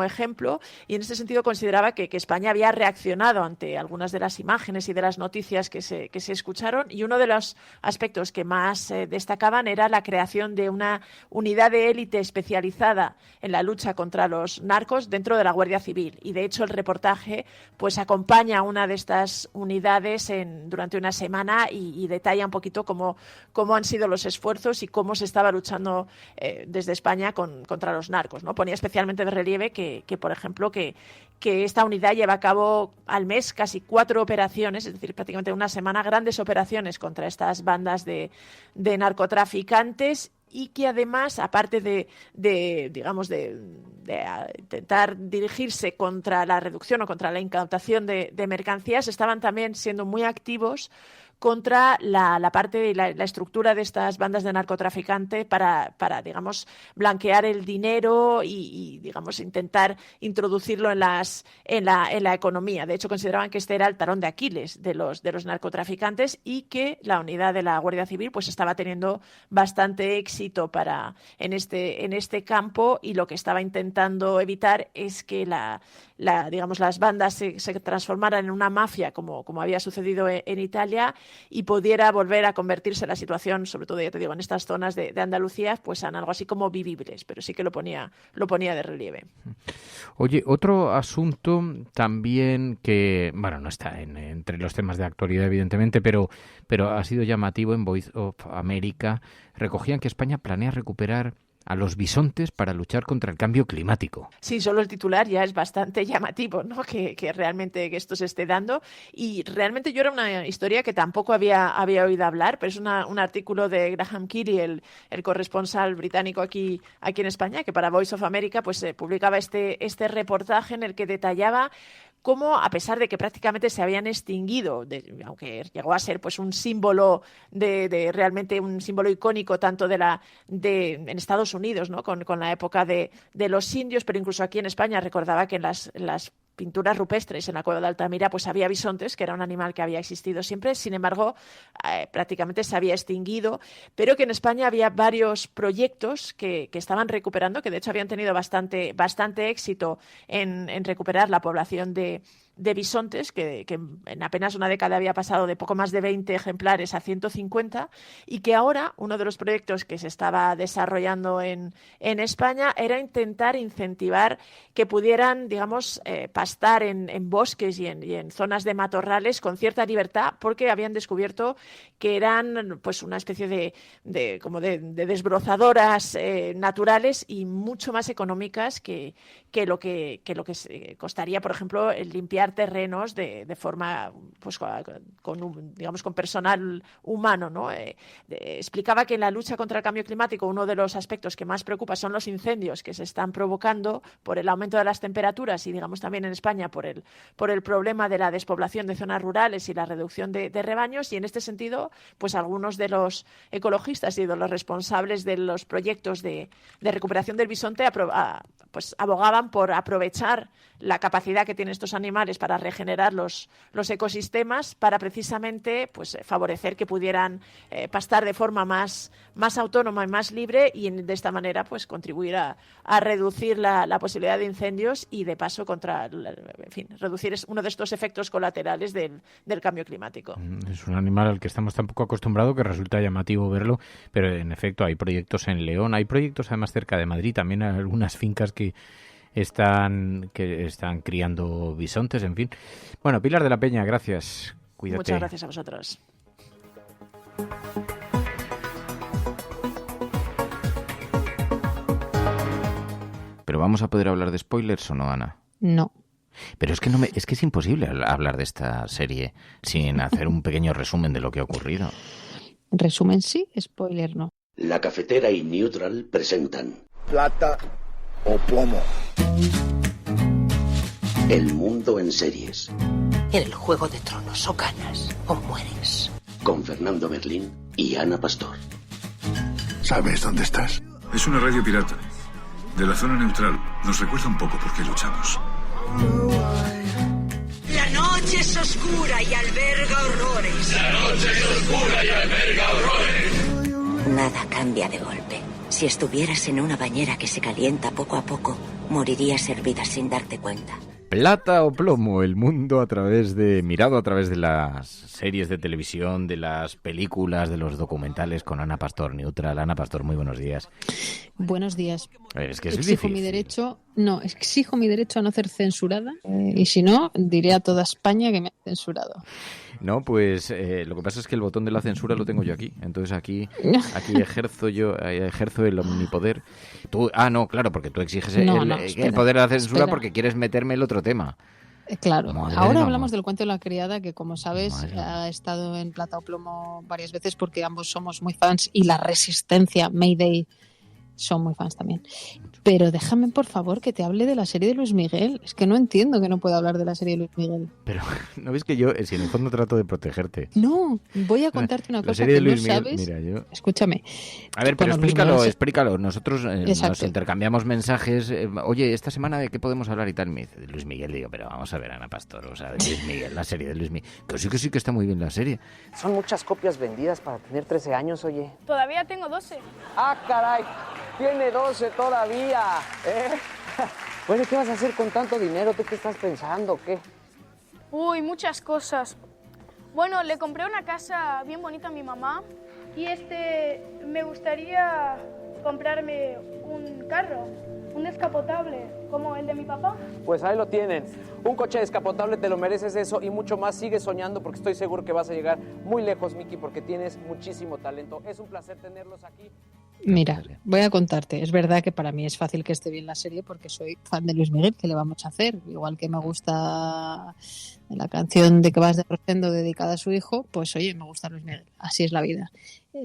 ejemplo, y en ese sentido consideraba que España había reaccionado ante algunas de las imágenes y de las noticias que se escucharon, y uno de los aspectos que más destacaban era la creación de una unidad de élite especializada en la lucha contra los narcos dentro de la Guardia Civil, y de hecho el reportaje pues acompaña a una de estas unidades durante una semana y detalla un poquito cómo han sido los esfuerzos y cómo se estaba luchando desde España contra los narcos, ¿no? Ponía especialmente de relieve que por ejemplo, que esta unidad lleva a cabo al mes casi 4 operaciones, es decir, prácticamente una semana, grandes operaciones contra estas bandas de narcotraficantes, y que además, aparte de intentar dirigirse contra la reducción o contra la incautación de mercancías, estaban también siendo muy activos contra la parte y la estructura de estas bandas de narcotraficante para digamos, blanquear el dinero y digamos, intentar introducirlo en la economía. De hecho, consideraban que este era el talón de Aquiles de los narcotraficantes, y que la unidad de la Guardia Civil pues estaba teniendo bastante éxito en este campo, y lo que estaba intentando evitar es que las bandas se transformaran en una mafia como había sucedido en Italia, y pudiera volver a convertirse la situación, sobre todo, ya te digo, en estas zonas de Andalucía, pues en algo así como vivibles, pero sí que lo ponía de relieve. Oye, otro asunto también que, bueno, no está entre los temas de actualidad, evidentemente, pero ha sido llamativo en Voice of America. Recogían que España planea recuperar a los bisontes para luchar contra el cambio climático. Sí, solo el titular ya es bastante llamativo, ¿no? Que realmente que esto se esté dando. Y realmente yo era una historia que tampoco había oído hablar, pero es un artículo de Graham Keely, el corresponsal británico aquí en España, que para Voice of America pues publicaba este reportaje en el que detallaba cómo, a pesar de que prácticamente se habían extinguido, aunque llegó a ser pues un símbolo de realmente un símbolo icónico tanto en Estados Unidos, ¿no? con la época de los indios, pero incluso aquí en España recordaba que en las pinturas rupestres en la Cueva de Altamira pues había bisontes, que era un animal que había existido siempre. Sin embargo, prácticamente se había extinguido, pero que en España había varios proyectos que estaban recuperando, que de hecho habían tenido bastante éxito en recuperar la población de bisontes, que en apenas una década había pasado de poco más de 20 ejemplares a 150, y que ahora uno de los proyectos que se estaba desarrollando en España era intentar incentivar que pudieran, digamos, pastar en bosques y en zonas de matorrales con cierta libertad, porque habían descubierto que eran pues una especie de desbrozadoras naturales y mucho más económicas que lo que costaría, por ejemplo, el limpiar terrenos de forma pues con personal humano, ¿no? Explicaba que en la lucha contra el cambio climático uno de los aspectos que más preocupa son los incendios que se están provocando por el aumento de las temperaturas, y digamos también en España por el problema de la despoblación de zonas rurales y la reducción de rebaños, y en este sentido pues algunos de los ecologistas y de los responsables de los proyectos de recuperación del bisonte pues abogaban por aprovechar la capacidad que tienen estos animales para regenerar los ecosistemas, para precisamente pues favorecer que pudieran pastar de forma más autónoma y más libre, y de esta manera pues contribuir a reducir la posibilidad de incendios y de paso reducir uno de estos efectos colaterales del cambio climático. Es un animal al que estamos tan poco acostumbrados que resulta llamativo verlo, pero en efecto hay proyectos en León, hay proyectos además cerca de Madrid, también hay algunas fincas que están criando bisontes, en fin. Bueno, Pilar de la Peña, gracias. Cuídate. Muchas gracias a vosotros. ¿Pero vamos a poder hablar de spoilers o no, Ana? No. Pero es que es que es imposible hablar de esta serie sin hacer un pequeño resumen de lo que ha ocurrido. Resumen sí, spoiler no. La Cafetera y Neutral presentan Plata o plomo. El mundo en series. En el Juego de Tronos, o ganas o mueres. Con Fernando Merlín y Ana Pastor. ¿Sabes dónde estás? Es una radio pirata. De la zona neutral. Nos recuerda un poco por qué luchamos. La noche es oscura y alberga horrores. La noche es oscura y alberga horrores. Nada cambia de golpe. Si estuvieras en una bañera que se calienta poco a poco, morirías hervida sin darte cuenta. Plata o plomo, el mundo mirado a través de las series de televisión, de las películas, de los documentales con Ana Pastor, Neutral. Ana Pastor, muy buenos días. Buenos días. Es que es exijo difícil. Exijo mi derecho a no ser censurada y si no, diré a toda España que me ha censurado. No, pues lo que pasa es que el botón de la censura lo tengo yo aquí. Entonces aquí ejerzo el omnipoder. No, claro, porque tú exiges el poder de la censura porque quieres meterme el otro tema. Claro. Madre Ahora de hablamos del cuento de la criada, que como sabes ha estado en Plata o Plomo varias veces porque ambos somos muy fans y La Resistencia, Mayday, son muy fans también. Pero déjame, por favor, que te hable de la serie de Luis Miguel. Es que no entiendo que no pueda hablar de la serie de Luis Miguel. Pero, ¿no ves que yo, si en el fondo trato de protegerte? No, voy a contarte una La cosa serie que de Luis no Miguel, sabes. mira, yo... Escúchame. A ver, pero explícalo. Nosotros nos Exacto. intercambiamos mensajes. Oye, esta semana ¿de qué podemos hablar y tal? Me dice, de Luis Miguel. Digo, pero vamos a ver, Ana Pastor, o sea, de Luis Miguel, la serie de Luis Miguel. Que sí que está muy bien la serie. Son muchas copias vendidas para tener 13 años, oye. Todavía tengo 12. ¡Ah, caray! Tiene 12 todavía, ¿eh? Bueno, ¿qué vas a hacer con tanto dinero? ¿Tú qué estás pensando? ¿Qué? Uy, muchas cosas. Bueno, le compré una casa bien bonita a mi mamá y me gustaría comprarme un carro, un descapotable, como el de mi papá. Pues ahí lo tienen. Un coche descapotable, te lo mereces eso y mucho más. Sigue soñando porque estoy seguro que vas a llegar muy lejos, Miki, porque tienes muchísimo talento. Es un placer tenerlos aquí. Mira, voy a contarte. Es verdad que para mí es fácil que esté bien la serie porque soy fan de Luis Miguel. ¿Qué le vamos a hacer? Igual que me gusta la canción de Que vas de Rosendo dedicada a su hijo, pues oye, me gusta Luis Miguel. Así es la vida.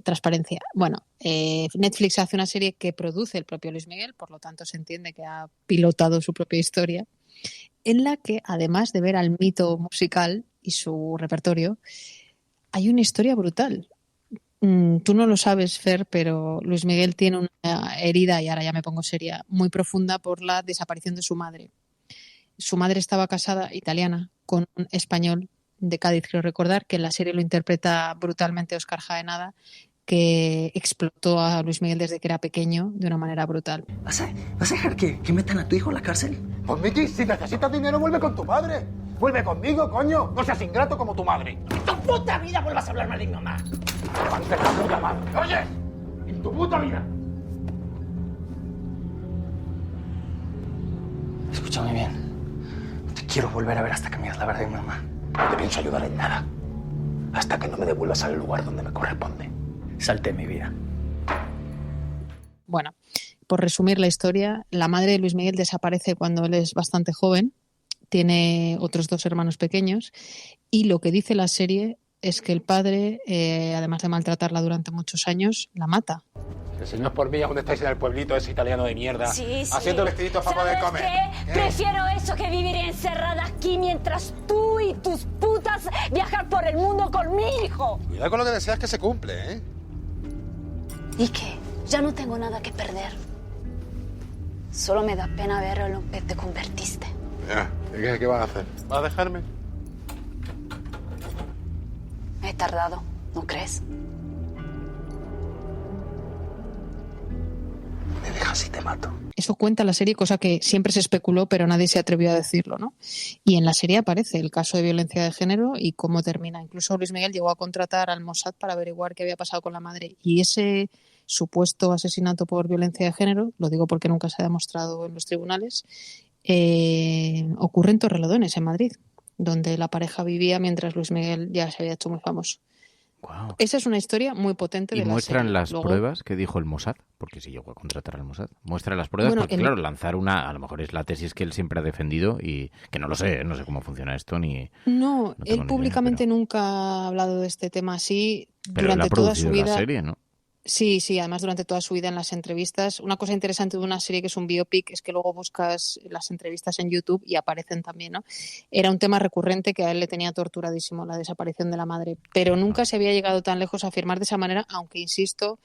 Transparencia. Bueno, Netflix hace una serie que produce el propio Luis Miguel, por lo tanto se entiende que ha pilotado su propia historia, en la que, además de ver al mito musical y su repertorio, hay una historia brutal. Tú no lo sabes, Fer, pero Luis Miguel tiene una herida, y ahora ya me pongo seria, muy profunda por la desaparición de su madre. Su madre estaba casada, italiana, con un español de Cádiz, quiero recordar, que en la serie lo interpreta brutalmente Óscar Jaenada, que explotó a Luis Miguel desde que era pequeño de una manera brutal. ¿Vas a dejar que metan a tu hijo en la cárcel? Pues Miki, si necesitas dinero, vuelve con tu padre. Vuelve conmigo, coño. No seas ingrato como tu madre. ¡En tu puta vida vuelvas a hablar mal de mi mamá! ¡Levante la puta madre! ¡Oye! ¡En tu puta vida! Escúchame bien. No te quiero volver a ver hasta que me digas la verdad de mi mamá. No te pienso ayudar en nada. Hasta que no me devuelvas al lugar donde me corresponde. Salte de mi vida. Bueno, por resumir la historia, la madre de Luis Miguel desaparece cuando él es bastante joven, tiene otros 2 hermanos pequeños y lo que dice la serie es que el padre, además de maltratarla durante muchos años, la mata. Que si no es por mí, ¿dónde estáis en el pueblito ese italiano de mierda? Sí. Haciendo vestiditos para poder comer. ¿Qué? Prefiero eso que vivir encerrada aquí mientras tú y tus putas viajan por el mundo con mi hijo. Cuidado con lo que deseas que se cumple, ¿eh? ¿Y qué? Ya no tengo nada que perder. Solo me da pena ver en lo que te convertiste. Ya, ¿qué vas a hacer? ¿Vas a dejarme? He tardado, ¿no crees? Me dejas y te mato. Eso cuenta la serie, cosa que siempre se especuló, pero nadie se atrevió a decirlo, ¿no? Y en la serie aparece el caso de violencia de género y cómo termina. Incluso Luis Miguel llegó a contratar al Mossad para averiguar qué había pasado con la madre. Y ese supuesto asesinato por violencia de género, lo digo porque nunca se ha demostrado en los tribunales, ocurre en Torrelodones, en Madrid, donde la pareja vivía mientras Luis Miguel ya se había hecho muy famoso. Wow. Esa es una historia muy potente de la serie. ¿Y muestran las Luego, pruebas que dijo el Mossad? Porque si llegó a contratar al Mossad. Muestra las pruebas porque, claro, lanzar una... A lo mejor es la tesis que él siempre ha defendido y que no lo sé, no sé cómo funciona esto ni... No, él idea, públicamente pero... nunca ha hablado de este tema así pero durante toda su vida. La serie, ¿no? Sí, además durante toda su vida en las entrevistas. Una cosa interesante de una serie que es un biopic es que luego buscas las entrevistas en YouTube y aparecen también, ¿no? Era un tema recurrente que a él le tenía torturadísimo, la desaparición de la madre, pero nunca se había llegado tan lejos a afirmar de esa manera, aunque, insisto,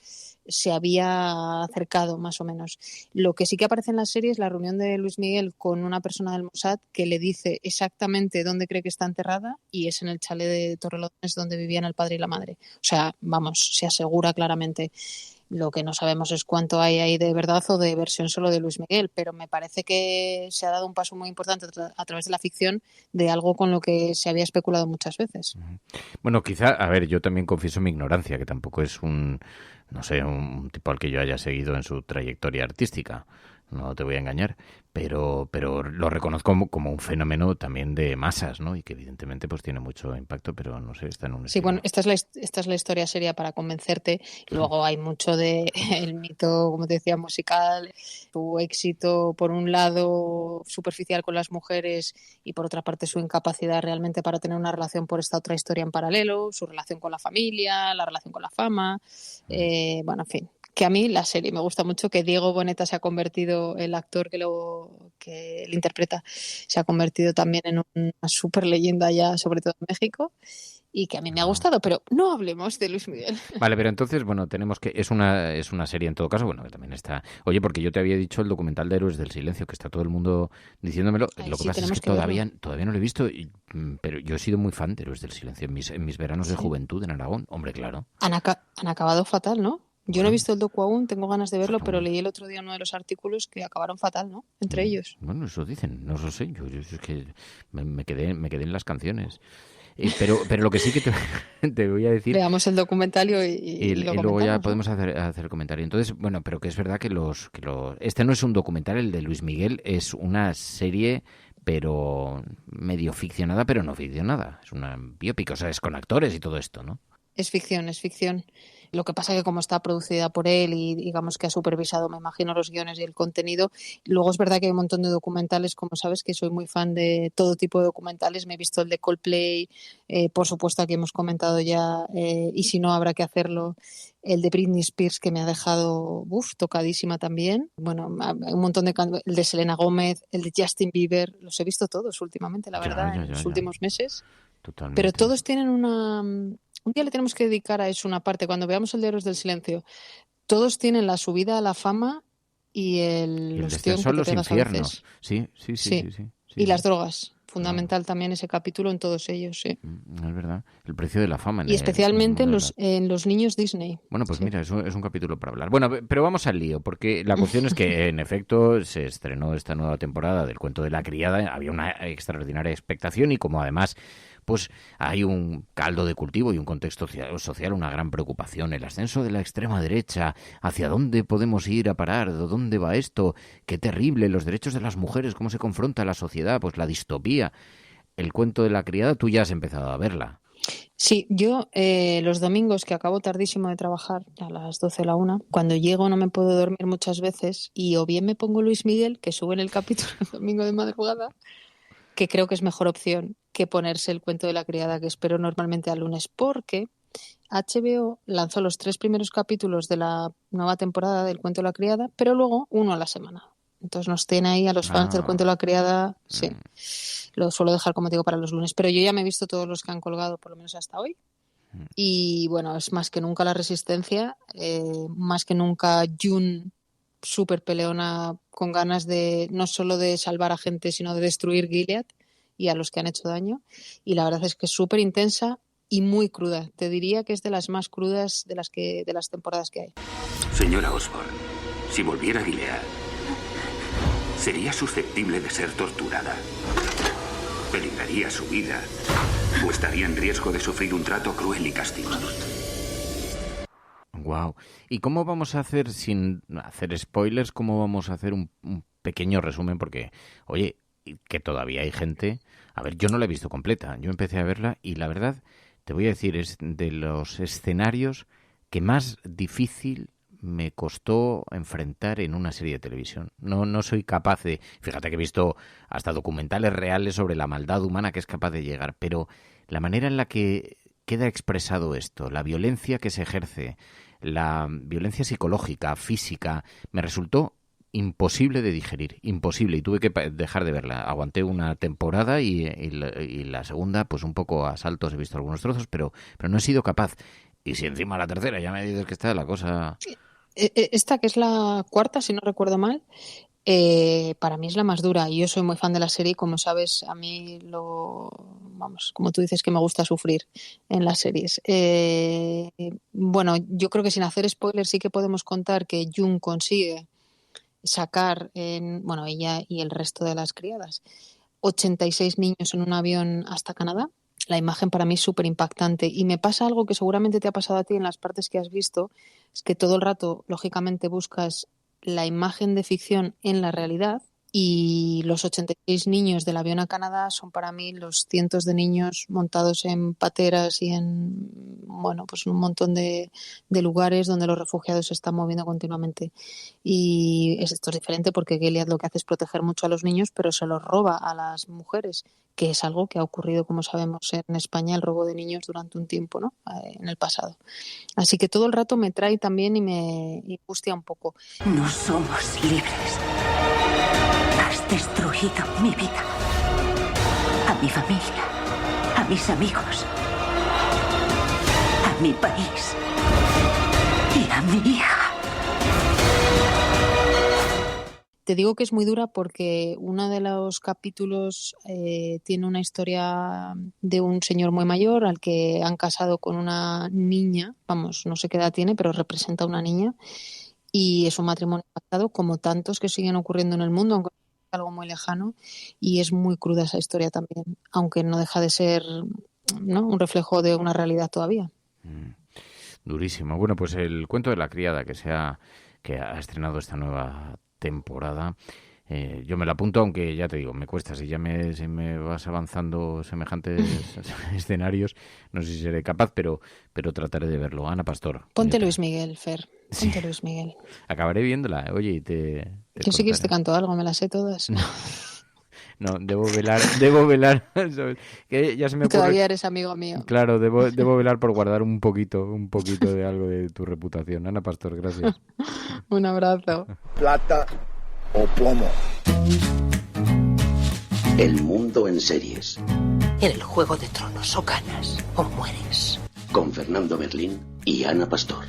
se había acercado más o menos. Lo que sí que aparece en la serie es la reunión de Luis Miguel con una persona del Mossad que le dice exactamente dónde cree que está enterrada y es en el chalet de Torrelodones donde vivían el padre y la madre. O sea, vamos, se asegura claramente. Lo que no sabemos es cuánto hay ahí de verdad o de versión solo de Luis Miguel, pero me parece que se ha dado un paso muy importante a través de la ficción de algo con lo que se había especulado muchas veces. Bueno, quizá, a ver, yo también confieso mi ignorancia, que tampoco es un tipo al que yo haya seguido en su trayectoria artística. No te voy a engañar, pero lo reconozco como un fenómeno también de masas, ¿no? Y que evidentemente pues tiene mucho impacto, pero no sé, está en un Sí, bueno, esta es la historia seria para convencerte. Luego hay mucho de el mito, como te decía, musical, su éxito por un lado superficial con las mujeres y por otra parte su incapacidad realmente para tener una relación por esta otra historia en paralelo, su relación con la familia, la relación con la fama, bueno, en fin. Que a mí la serie me gusta mucho, que Diego Boneta se ha convertido, el actor que le interpreta, se ha convertido también en una super leyenda ya, sobre todo en México, y que a mí me ha gustado, pero no hablemos de Luis Miguel. Vale, pero entonces, bueno, tenemos que... Es una serie en todo caso, bueno, que también está... Oye, porque yo te había dicho el documental de Héroes del Silencio, que está todo el mundo diciéndomelo. Lo que pasa es que todavía no lo he visto, pero yo he sido muy fan de Héroes del Silencio en mis veranos de juventud en Aragón. Hombre, claro. Han acabado fatal, ¿no? Yo no he visto el docu aún, tengo ganas de verlo, pero leí el otro día uno de los artículos que acabaron fatal, ¿no? Entre ellos. Bueno, eso dicen, no lo sé, yo es que me quedé en las canciones. Pero lo que sí que te voy a decir... Veamos el documental y luego ya podemos hacer el comentario. Entonces, bueno, pero que es verdad que este no es un documental, el de Luis Miguel, es una serie... pero medio ficcionada, pero no ficcionada. Es una biopic, o sea, es con actores y todo esto, ¿no? Es ficción. Lo que pasa es que como está producida por él y digamos que ha supervisado, me imagino, los guiones y el contenido, luego es verdad que hay un montón de documentales, como sabes que soy muy fan de todo tipo de documentales, me he visto el de Coldplay, por supuesto aquí hemos comentado ya, y si no habrá que hacerlo, el de Britney Spears que me ha dejado tocadísima también, bueno, un montón el de Selena Gómez, el de Justin Bieber, los he visto todos últimamente, la verdad, en los últimos meses. Totalmente. Pero todos tienen un día le tenemos que dedicar a eso una parte. Cuando veamos el de Héroes del Silencio, todos tienen la subida a la fama y el descenso a los infiernos. Sí. Y las drogas. Fundamental también ese capítulo en todos ellos, sí. Es verdad. El precio de la fama. Y especialmente en los niños Disney. Bueno, pues mira, es un capítulo para hablar. Bueno, pero vamos al lío, porque la cuestión es que, en efecto, se estrenó esta nueva temporada del Cuento de la Criada. Había una extraordinaria expectación y como además... pues hay un caldo de cultivo y un contexto social, una gran preocupación. El ascenso de la extrema derecha, ¿hacia dónde podemos ir a parar? ¿De dónde va esto? ¡Qué terrible! Los derechos de las mujeres, ¿cómo se confronta la sociedad? Pues la distopía. El Cuento de la Criada, tú ya has empezado a verla. Sí, yo los domingos que acabo tardísimo de trabajar, a las 12 o la 1, cuando llego no me puedo dormir muchas veces y o bien me pongo Luis Miguel, que sube en el capítulo el domingo de madrugada, que creo que es mejor opción que ponerse el Cuento de la Criada, que espero normalmente al lunes, porque HBO lanzó los 3 primeros capítulos de la nueva temporada del Cuento de la Criada, pero luego uno a la semana. Entonces nos tiene ahí a los fans del Cuento de la Criada, sí. Lo suelo dejar, como digo, para los lunes, pero yo ya me he visto todos los que han colgado, por lo menos hasta hoy. Y bueno, es más que nunca la resistencia, más que nunca June, súper peleona, con ganas de no solo de salvar a gente, sino de destruir Gilead y a los que han hecho daño. Y la verdad es que es súper intensa y muy cruda. Te diría que es de las más crudas de las temporadas que hay. Señora Osborn, si volviera a Gilead, ¿sería susceptible de ser torturada? ¿Peligraría su vida? ¿O estaría en riesgo de sufrir un trato cruel y castigado? Wow. ¿Y cómo vamos a hacer, sin hacer spoilers, cómo vamos a hacer un pequeño resumen? Porque, oye, que todavía hay gente... A ver, yo no la he visto completa. Yo empecé a verla y la verdad, te voy a decir, es de los escenarios que más difícil me costó enfrentar en una serie de televisión. No soy capaz de... Fíjate que he visto hasta documentales reales sobre la maldad humana que es capaz de llegar, pero la manera en la que queda expresado esto, la violencia que se ejerce, la violencia psicológica, física, me resultó imposible de digerir, imposible, y tuve que dejar de verla. Aguanté una temporada y la segunda, pues un poco a saltos, he visto algunos trozos, pero no he sido capaz. Y si encima la tercera ya me dices que está la cosa... Esta, que es la cuarta, si no recuerdo mal, para mí es la más dura. Y yo soy muy fan de la serie, como sabes, a mí como tú dices, que me gusta sufrir en las series. Bueno, yo creo que sin hacer spoilers sí que podemos contar que Jung consigue sacar, ella y el resto de las criadas, 86 niños en un avión hasta Canadá. La imagen para mí es súper impactante y me pasa algo que seguramente te ha pasado a ti en las partes que has visto, es que todo el rato, lógicamente, buscas la imagen de ficción en la realidad, y los 86 niños del avión a Canadá son para mí los cientos de niños montados en pateras y en pues un montón de lugares donde los refugiados se están moviendo continuamente. Y esto es diferente porque Gilead lo que hace es proteger mucho a los niños, pero se los roba a las mujeres, que es algo que ha ocurrido, como sabemos, en España, el robo de niños durante un tiempo, ¿no? En el pasado. Así que todo el rato me trae también y me angustia un poco. No somos libres. Has destruido mi vida, a mi familia, a mis amigos, a mi país y a mi hija. Te digo que es muy dura porque uno de los capítulos tiene una historia de un señor muy mayor al que han casado con una niña, no sé qué edad tiene, pero representa a una niña, y es un matrimonio pactado, como tantos que siguen ocurriendo en el mundo, aunque es algo muy lejano, y es muy cruda esa historia también, aunque no deja de ser, ¿no?, un reflejo de una realidad todavía. Durísimo. Bueno, pues el cuento de la criada que ha estrenado esta nueva temporada, yo me la apunto, aunque ya te digo, me cuesta. Si me vas avanzando semejantes escenarios, no sé si seré capaz, pero trataré de verlo. Ana Pastor. Ponte Luis Miguel, Fer. Ponte Luis Miguel. Acabaré viéndola. Oye, y te yo si quieres te canto algo, me las sé todas. No, debo velar. ¿Sabes? Que ya se me ocurre... Todavía eres amigo mío. Claro, debo velar por guardar un poquito de algo de tu reputación. Ana Pastor, gracias. Un abrazo. Plata o plomo. El mundo en series. En el Juego de Tronos, o ganas o mueres. Con Fernando Merlín y Ana Pastor.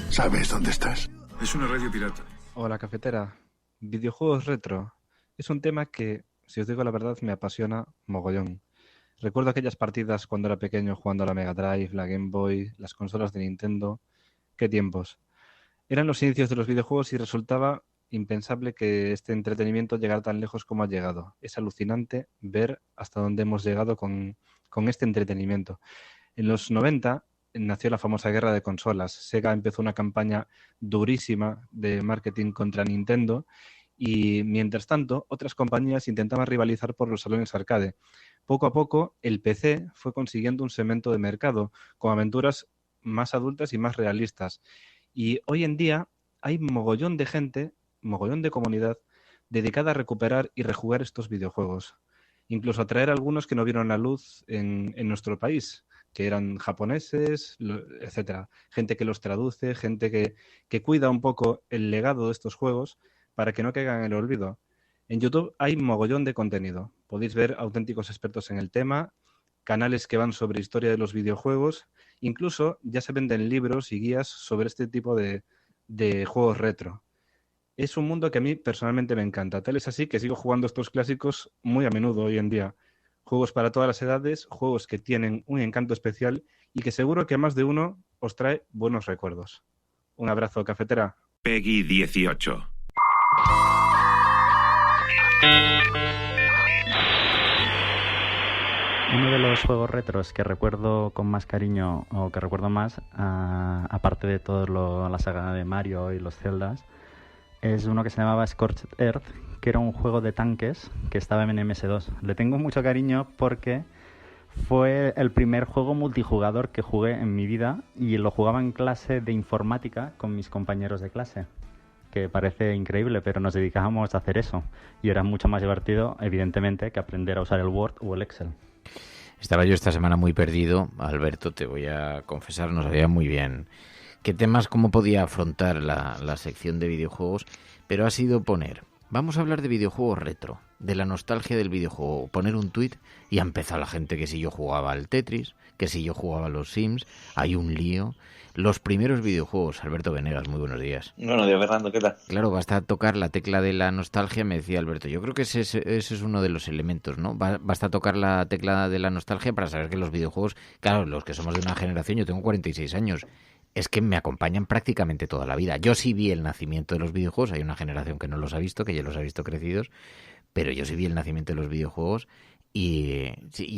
¿Sabes dónde estás? Es una radio pirata. Hola, cafetera. Videojuegos retro. Es un tema que, si os digo la verdad, me apasiona mogollón. Recuerdo aquellas partidas cuando era pequeño jugando a la Mega Drive, la Game Boy, las consolas de Nintendo. ¡Qué tiempos! Eran los inicios de los videojuegos y resultaba impensable que este entretenimiento llegara tan lejos como ha llegado. Es alucinante ver hasta dónde hemos llegado con este entretenimiento. En los 90 nació la famosa guerra de consolas. Sega empezó una campaña durísima de marketing contra Nintendo y, mientras tanto, otras compañías intentaban rivalizar por los salones arcade. Poco a poco, el PC fue consiguiendo un segmento de mercado con aventuras más adultas y más realistas. Y hoy en día hay mogollón de gente, mogollón de comunidad dedicada a recuperar y rejugar estos videojuegos. Incluso a traer algunos que no vieron la luz en nuestro país, que eran japoneses, etcétera. Gente que los traduce, gente que cuida un poco el legado de estos juegos para que no caigan en el olvido. En YouTube hay mogollón de contenido. Podéis ver auténticos expertos en el tema, canales que van sobre historia de los videojuegos, incluso ya se venden libros y guías sobre este tipo de juegos retro. Es un mundo que a mí personalmente me encanta. Tal es así que sigo jugando estos clásicos muy a menudo hoy en día. Juegos para todas las edades, juegos que tienen un encanto especial y que seguro que a más de uno os trae buenos recuerdos. Un abrazo, cafetera. Peggy 18. Uno de los juegos retros que recuerdo con más cariño, o que recuerdo más, aparte de toda la saga de Mario y los Zeldas, es uno que se llamaba Scorched Earth, que era un juego de tanques que estaba en MS2. Le tengo mucho cariño porque fue el primer juego multijugador que jugué en mi vida y lo jugaba en clase de informática con mis compañeros de clase, que parece increíble, pero nos dedicábamos a hacer eso y era mucho más divertido, evidentemente, que aprender a usar el Word o el Excel. Estaba yo esta semana muy perdido. Alberto, te voy a confesar, no sabía muy bien qué temas, cómo podía afrontar la sección de videojuegos, pero ha sido poner, vamos a hablar de videojuegos retro, de la nostalgia del videojuego, poner un tuit y ha empezado la gente que si yo jugaba al Tetris, que si yo jugaba a los Sims, hay un lío. Los primeros videojuegos, Alberto Venegas, muy buenos días. Buenos días, Fernando, ¿qué tal? Claro, basta tocar la tecla de la nostalgia, me decía Alberto. Yo creo que ese es uno de los elementos, ¿no? Basta tocar la tecla de la nostalgia para saber que los videojuegos, claro, los que somos de una generación, yo tengo 46 años, es que me acompañan prácticamente toda la vida. Yo sí vi el nacimiento de los videojuegos, hay una generación que no los ha visto, que ya los ha visto crecidos, pero yo sí vi el nacimiento de los videojuegos y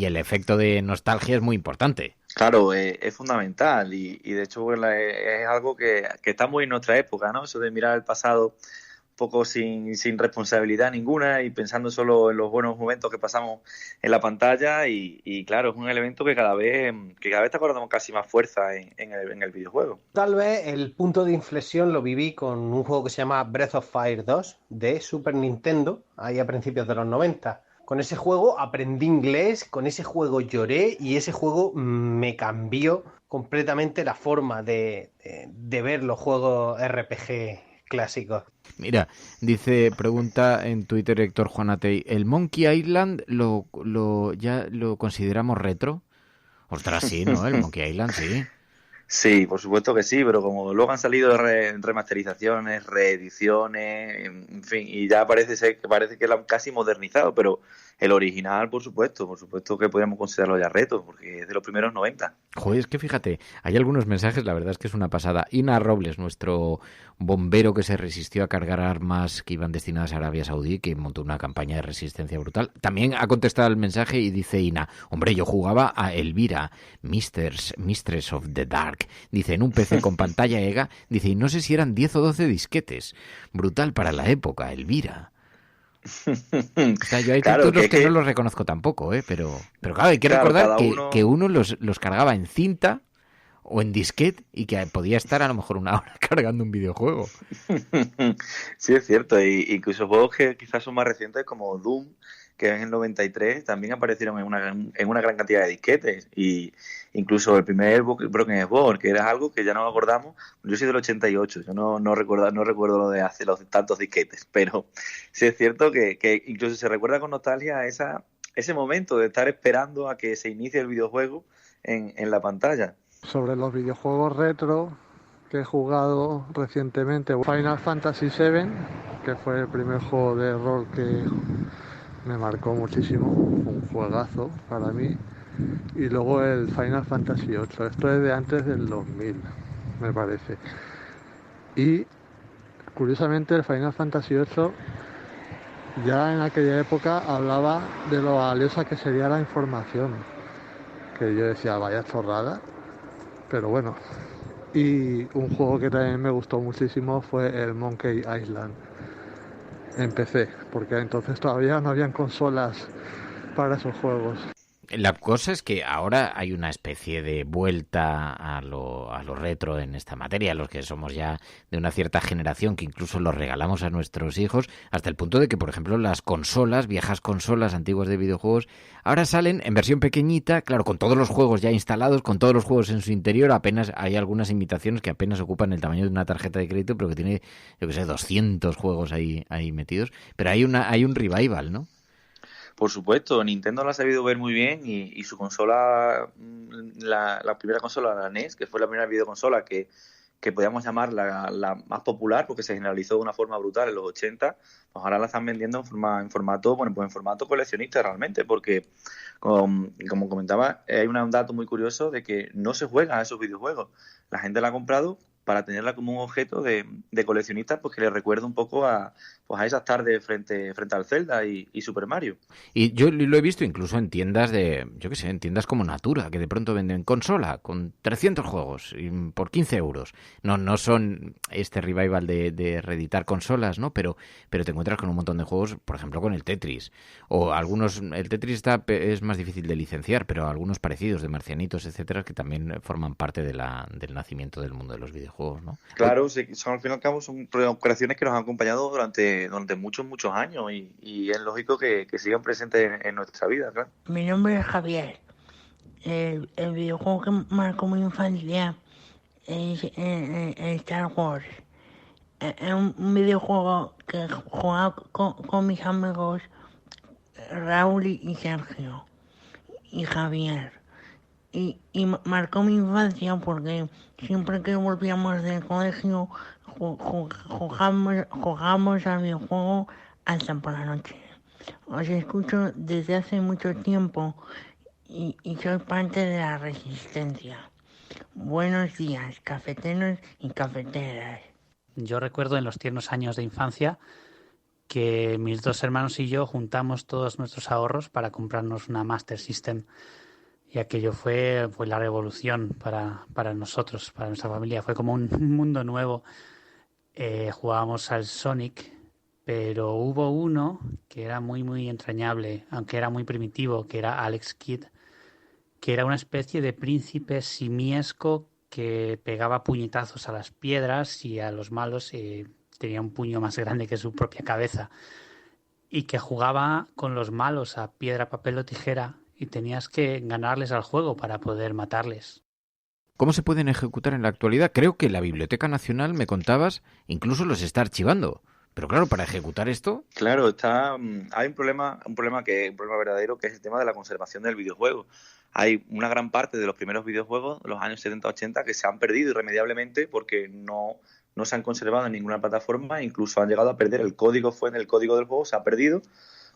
el efecto de nostalgia es muy importante. Claro, es fundamental y de hecho pues, es algo que está muy en nuestra época, ¿no? Eso de mirar el pasado un poco sin responsabilidad ninguna y pensando solo en los buenos momentos que pasamos en la pantalla y claro, es un elemento que cada vez está cobrando casi más fuerza en el videojuego. Tal vez el punto de inflexión lo viví con un juego que se llama Breath of Fire 2 de Super Nintendo, ahí a principios de los 90. Con ese juego aprendí inglés, con ese juego lloré y ese juego me cambió completamente la forma de ver los juegos RPG clásicos. Mira, pregunta en Twitter Héctor Juanatey, ¿el Monkey Island ya lo consideramos retro? Ostras, sí, ¿no? El Monkey Island, sí. Sí, por supuesto que sí, pero como luego han salido remasterizaciones, reediciones, en fin, y ya parece que lo han casi modernizado, pero el original, por supuesto que podríamos considerarlo ya reto, porque es de los primeros 90. Joder, es que fíjate, hay algunos mensajes, la verdad es que es una pasada. Ina Robles, nuestro bombero que se resistió a cargar armas que iban destinadas a Arabia Saudí, que montó una campaña de resistencia brutal, también ha contestado el mensaje y dice Ina, hombre, yo jugaba a Elvira, Mistress of the Dark, dice, en un PC con pantalla EGA, dice, y no sé si eran 10 o 12 disquetes. Brutal para la época, Elvira. O sea, yo hay títulos que no los reconozco tampoco, pero claro, hay que recordar que uno los cargaba en cinta o en disquete y que podía estar a lo mejor una hora cargando un videojuego. Sí, es cierto, y incluso juegos que quizás son más recientes como Doom, que en el 93 también aparecieron en una gran cantidad de disquetes, y incluso el primer Broken Sword, que era algo que ya no acordamos. Yo soy del 88, yo no recuerdo lo de hace los tantos disquetes, pero sí es cierto que incluso se recuerda con nostalgia ese momento de estar esperando a que se inicie el videojuego en la pantalla. Sobre los videojuegos retro que he jugado recientemente, Final Fantasy VII, que fue el primer juego de rol que me marcó muchísimo, un juegazo para mí, y luego el Final Fantasy VIII, esto es de antes del 2000, me parece, y curiosamente el Final Fantasy VIII ya en aquella época hablaba de lo valiosa que sería la información, que yo decía, vaya chorrada, pero bueno. Y un juego que también me gustó muchísimo fue el Monkey Island. Empecé, porque entonces todavía no habían consolas para esos juegos. La cosa es que ahora hay una especie de vuelta a lo retro en esta materia, los que somos ya de una cierta generación, que incluso los regalamos a nuestros hijos, hasta el punto de que, por ejemplo, las consolas, viejas consolas antiguas de videojuegos, ahora salen en versión pequeñita, claro, con todos los juegos ya instalados, con todos los juegos en su interior. Apenas hay algunas imitaciones que apenas ocupan el tamaño de una tarjeta de crédito, pero que tiene, yo que sé, 200 juegos ahí metidos. Pero hay un revival, ¿no? Por supuesto, Nintendo lo ha sabido ver muy bien y su consola, la primera consola, la NES, que fue la primera videoconsola que podíamos llamar la más popular porque se generalizó de una forma brutal en los 80, pues ahora la están vendiendo en formato coleccionista realmente, porque como comentaba, hay un dato muy curioso de que no se juega a esos videojuegos. La gente la ha comprado para tenerla como un objeto de coleccionista, pues que le recuerda un poco a esas tardes frente al Zelda y Super Mario. Y yo lo he visto incluso en tiendas en tiendas como Natura, que de pronto venden consola con 300 juegos por 15 euros. No son este revival de reeditar consolas, ¿no? Pero te encuentras con un montón de juegos, por ejemplo con el Tetris. O el Tetris es más difícil de licenciar, pero algunos parecidos de Marcianitos, etcétera, que también forman parte del nacimiento del mundo de los videojuegos, ¿no? Claro, son, al fin y al cabo son creaciones que nos han acompañado durante muchos años y es lógico que sigan presentes en nuestra vida, claro. Mi nombre es Javier El videojuego que marcó mi infancia es Star Wars. Es un videojuego que jugaba con mis amigos Raúl y Sergio y Javier. Y marcó mi infancia porque siempre que volvíamos del colegio jugamos al videojuego hasta por la noche. Os escucho desde hace mucho tiempo y soy parte de la resistencia. Buenos días, cafeteros y cafeteras. Yo recuerdo en los tiernos años de infancia que mis 2 hermanos y yo juntamos todos nuestros ahorros para comprarnos una Master System. Y aquello fue la revolución para nosotros, para nuestra familia. Fue como un mundo nuevo. Jugábamos al Sonic, pero hubo uno que era muy, muy entrañable, aunque era muy primitivo, que era Alex Kidd, que era una especie de príncipe simiesco que pegaba puñetazos a las piedras y a los malos tenía un puño más grande que su propia cabeza. Y que jugaba con los malos a piedra, papel o tijera, y tenías que ganarles al juego para poder matarles. ¿Cómo se pueden ejecutar en la actualidad? Creo que la Biblioteca Nacional, me contabas, incluso los está archivando. Pero claro, para ejecutar esto... Claro, hay un problema verdadero, que es el tema de la conservación del videojuego. Hay una gran parte de los primeros videojuegos de los años 70-80 que se han perdido irremediablemente porque no se han conservado en ninguna plataforma, incluso han llegado a perder el código del juego, se ha perdido,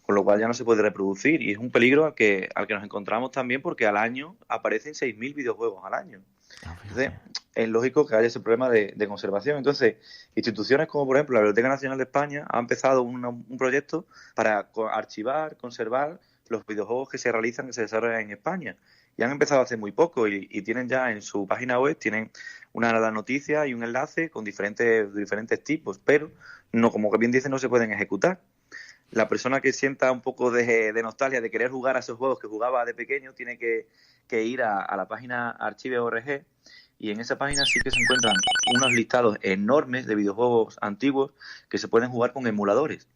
con lo cual ya no se puede reproducir, y es un peligro al que nos encontramos también, porque al año aparecen 6.000 videojuegos al año. Entonces, es lógico que haya ese problema de conservación. Entonces, instituciones como, por ejemplo, la Biblioteca Nacional de España ha empezado un proyecto para archivar, conservar los videojuegos que se desarrollan en España. Y han empezado hace muy poco y tienen ya en su página web una noticia y un enlace con diferentes tipos, pero no, como bien dice, no se pueden ejecutar. La persona que sienta un poco de nostalgia de querer jugar a esos juegos que jugaba de pequeño tiene que ir a la página Archive.org, y en esa página sí que se encuentran unos listados enormes de videojuegos antiguos que se pueden jugar con emuladores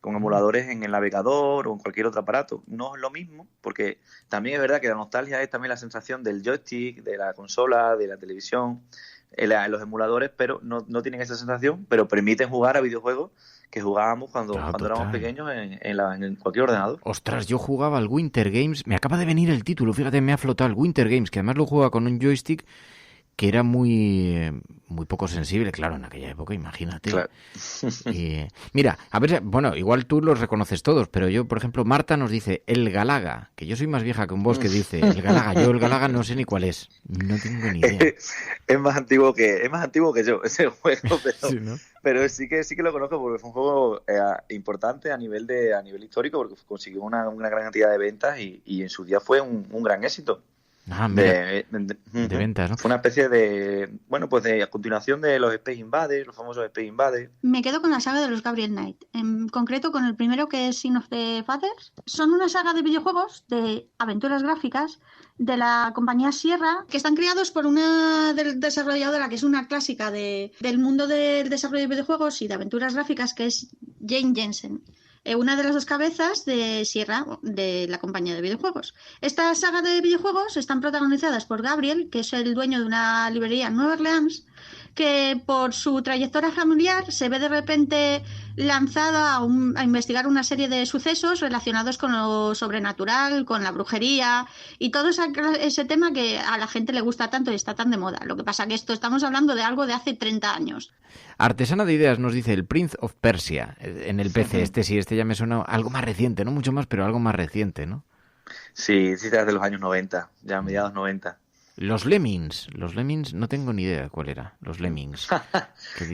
en el navegador o en cualquier otro aparato. No es lo mismo, porque también es verdad que la nostalgia es también la sensación del joystick, de la consola, de la televisión, los emuladores, pero no tienen esa sensación, pero permiten jugar a videojuegos que jugábamos cuando éramos pequeños en cualquier ordenador. Ostras, yo jugaba al Winter Games, me acaba de venir el título, fíjate, me ha flotado el Winter Games, que además lo jugaba con un joystick que era muy poco sensible, claro, en aquella época, imagínate. Claro. Mira, a ver, bueno, igual tú los reconoces todos, pero yo, por ejemplo, Marta nos dice el Galaga, que yo soy más vieja que un vos, que dice el Galaga. Yo el Galaga no sé ni cuál es, no tengo ni idea. Es más antiguo que yo ese juego, pero, sí, ¿no? Pero sí que lo conozco porque fue un juego importante a nivel histórico, porque consiguió una gran cantidad de ventas y en su día fue un gran éxito. De ventas, ¿no? Fue una especie de a continuación de los Space Invaders, los famosos Space Invaders. Me quedo con la saga de los Gabriel Knight, en concreto con el primero, que es Sin of the Fathers. Son una saga de videojuegos de aventuras gráficas de la compañía Sierra, que están creados por una desarrolladora que es una clásica del mundo del desarrollo de videojuegos y de aventuras gráficas, que es Jane Jensen, una de las 2 cabezas de Sierra, de la compañía de videojuegos. Esta saga de videojuegos están protagonizadas por Gabriel, que es el dueño de una librería en Nueva Orleans, que por su trayectoria familiar se ve de repente lanzado a investigar una serie de sucesos relacionados con lo sobrenatural, con la brujería y todo ese tema que a la gente le gusta tanto y está tan de moda. Lo que pasa que estamos hablando de algo de hace 30 años. Artesana de Ideas nos dice el Prince of Persia este ya me suena algo más reciente, no mucho más, pero algo más reciente, ¿no? Sí, desde los años 90, ya mediados 90. Los Lemmings no tengo ni idea cuál era, los Lemmings.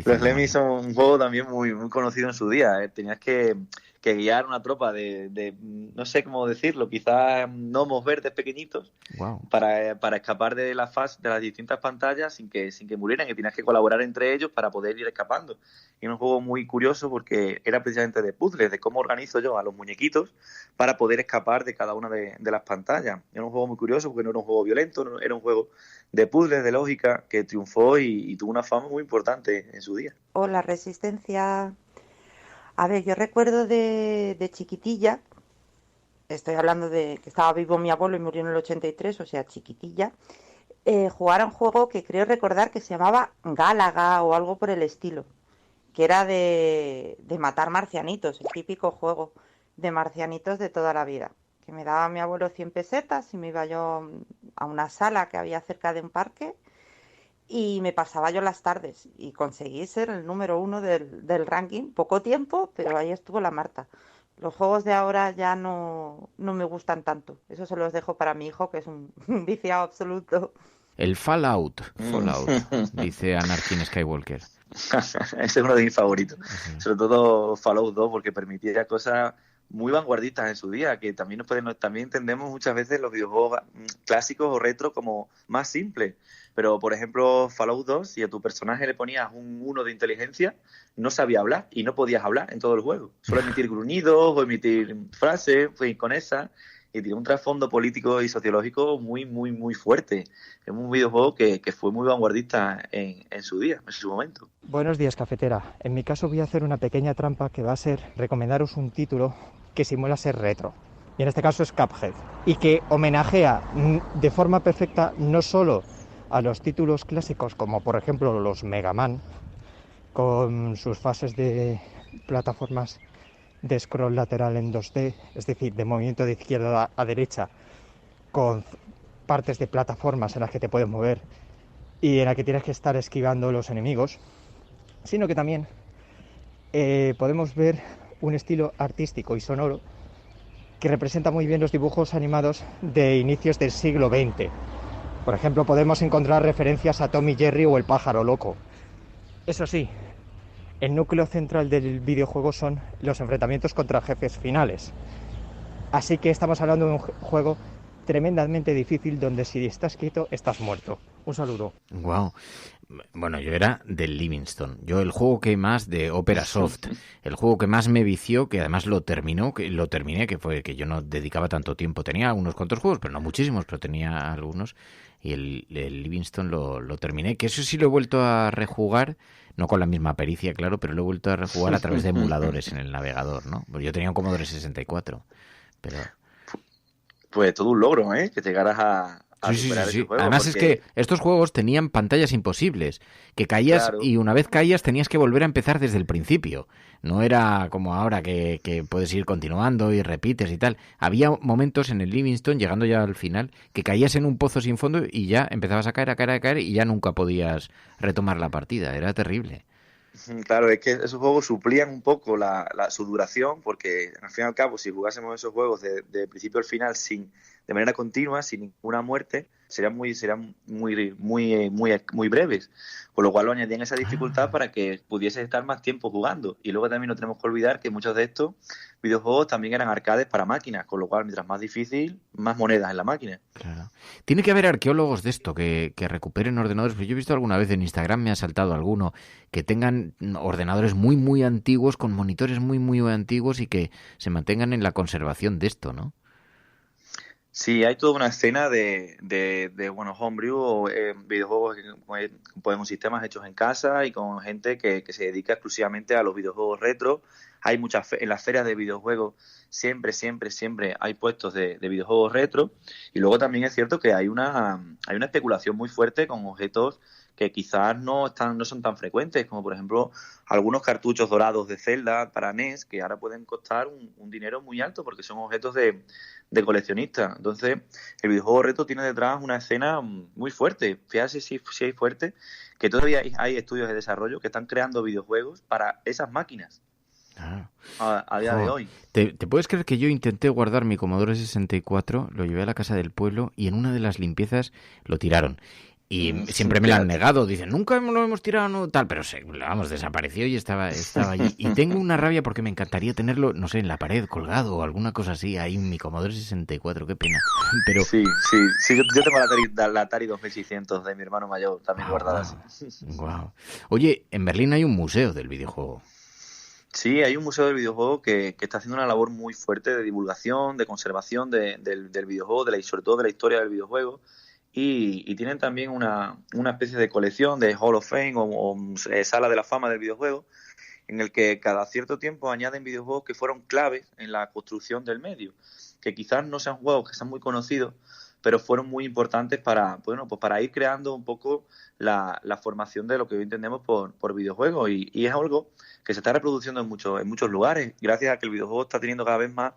Los Lemmings son un juego también muy, muy conocido en su día, Tenías que guiar una tropa de no sé cómo decirlo, quizás gnomos verdes pequeñitos, wow, para escapar de la fase de las distintas pantallas sin que murieran, y tenías que colaborar entre ellos para poder ir escapando. Y era un juego muy curioso porque era precisamente de puzzles, de cómo organizo yo a los muñequitos para poder escapar de cada una de las pantallas. Era un juego muy curioso porque no era un juego violento, era un juego de puzzles, de lógica, que triunfó y tuvo una fama muy importante en su día. Hola, Resistencia. A ver, yo recuerdo de chiquitilla estoy hablando de que estaba vivo mi abuelo y murió en el 83, o sea, chiquitilla, jugar a un juego que creo recordar que se llamaba Gálaga o algo por el estilo, que era de matar marcianitos, el típico juego de marcianitos de toda la vida, que me daba mi abuelo 100 pesetas y me iba yo a una sala que había cerca de un parque y me pasaba yo las tardes y conseguí ser el número 1 del ranking, poco tiempo, pero ahí estuvo la Marta. Los juegos de ahora ya no me gustan tanto. Eso se los dejo para mi hijo, que es un viciado absoluto. El Fallout, dice Anakin Skywalker. Ese es uno de mis favoritos. Sobre todo Fallout 2, porque permitía cosas muy vanguardistas en su día, que también también entendemos muchas veces los videojuegos clásicos o retro como más simples. Pero, por ejemplo, Fallout 2, si a tu personaje le ponías un 1 de inteligencia, no sabía hablar y no podías hablar en todo el juego. Solo emitir gruñidos o emitir frases, pues con esa. Y tiene un trasfondo político y sociológico muy, muy, muy fuerte. Es un videojuego que fue muy vanguardista en su día, en su momento. Buenos días, cafetera. En mi caso voy a hacer una pequeña trampa que va a ser recomendaros un título que simula ser retro. Y en este caso es Cuphead. Y que homenajea de forma perfecta no solo a los títulos clásicos como por ejemplo los Mega Man, con sus fases de plataformas de scroll lateral en 2D, es decir, de movimiento de izquierda a derecha, con partes de plataformas en las que te puedes mover y en la que tienes que estar esquivando los enemigos, sino que también podemos ver un estilo artístico y sonoro que representa muy bien los dibujos animados de inicios del siglo XX. Por ejemplo, podemos encontrar referencias a Tom y Jerry o El pájaro loco. Eso sí, el núcleo central del videojuego son los enfrentamientos contra jefes finales. Así que estamos hablando de un juego tremendamente difícil donde si estás quieto, estás muerto. Un saludo. Wow. Bueno, yo era del Livingstone. Yo el juego que más de Opera Soft, el juego que más me vició, que además lo terminé, que fue que yo no dedicaba tanto tiempo. Tenía unos cuantos juegos, pero no muchísimos, pero tenía algunos. Y el Livingstone lo terminé, que eso sí lo he vuelto a rejugar, no con la misma pericia, claro, pero lo he vuelto a rejugar a través de emuladores en el navegador, ¿no? Porque yo tenía un Commodore 64, pero... Pues todo un logro, ¿eh? Que llegaras a superar ese juego. Además porque... es que estos juegos tenían pantallas imposibles, que caías y una vez caías tenías que volver a empezar desde el principio. No era como ahora que puedes ir continuando y repites y tal. Había momentos en el Livingstone, llegando ya al final, que caías en un pozo sin fondo y ya empezabas a caer y ya nunca podías retomar la partida. Era terrible. Claro, es que esos juegos suplían un poco su duración, porque al fin y al cabo, si jugásemos esos juegos de principio al final de manera continua, sin ninguna muerte, serían muy breves. Con lo cual lo añadían esa dificultad para que pudieses estar más tiempo jugando. Y luego también no tenemos que olvidar que muchos de estos videojuegos también eran arcades para máquinas, con lo cual mientras más difícil, más monedas en la máquina. Claro. Tiene que haber arqueólogos de esto que recuperen ordenadores, pero yo he visto alguna vez en Instagram, me ha saltado alguno, que tengan ordenadores muy, muy antiguos, con monitores muy, muy antiguos y que se mantengan en la conservación de esto, ¿no? Sí, hay toda una escena de homebrew o videojuegos con sistemas hechos en casa y con gente que se dedica exclusivamente a los videojuegos retro. Hay en las ferias de videojuegos siempre hay puestos de videojuegos retro, y luego también es cierto que hay una especulación muy fuerte con objetos que quizás no son tan frecuentes, como por ejemplo algunos cartuchos dorados de Zelda para NES, que ahora pueden costar un dinero muy alto porque son objetos de coleccionistas. Entonces el videojuego retro tiene detrás una escena muy fuerte. Fíjate si hay fuerte, que todavía hay estudios de desarrollo que están creando videojuegos para esas máquinas. A día de hoy. ¿Te puedes creer que yo intenté guardar mi Commodore 64, lo llevé a la casa del pueblo y en una de las limpiezas lo tiraron? Y siempre me lo han negado, dicen, nunca lo hemos tirado, no, tal, pero vamos, desapareció y estaba allí. Y tengo una rabia porque me encantaría tenerlo, no sé, en la pared colgado o alguna cosa así, ahí en mi Commodore 64, qué pena. Pero... Sí, yo tengo la Atari 2600 de mi hermano mayor también guardada así. Wow. Oye, en Berlín hay un museo del videojuego. Sí, hay un museo del videojuego que está haciendo una labor muy fuerte de divulgación, de conservación del videojuego, sobre todo de la historia del videojuego. Y tienen también una especie de colección de Hall of Fame o Sala de la Fama del videojuego, en el que cada cierto tiempo añaden videojuegos que fueron claves en la construcción del medio. que quizás no sean juegos que sean muy conocidos, pero fueron muy importantes para, bueno, pues para ir creando un poco la formación de lo que hoy entendemos por videojuegos, y es algo que se está reproduciendo en muchos lugares, gracias a que el videojuego está teniendo cada vez más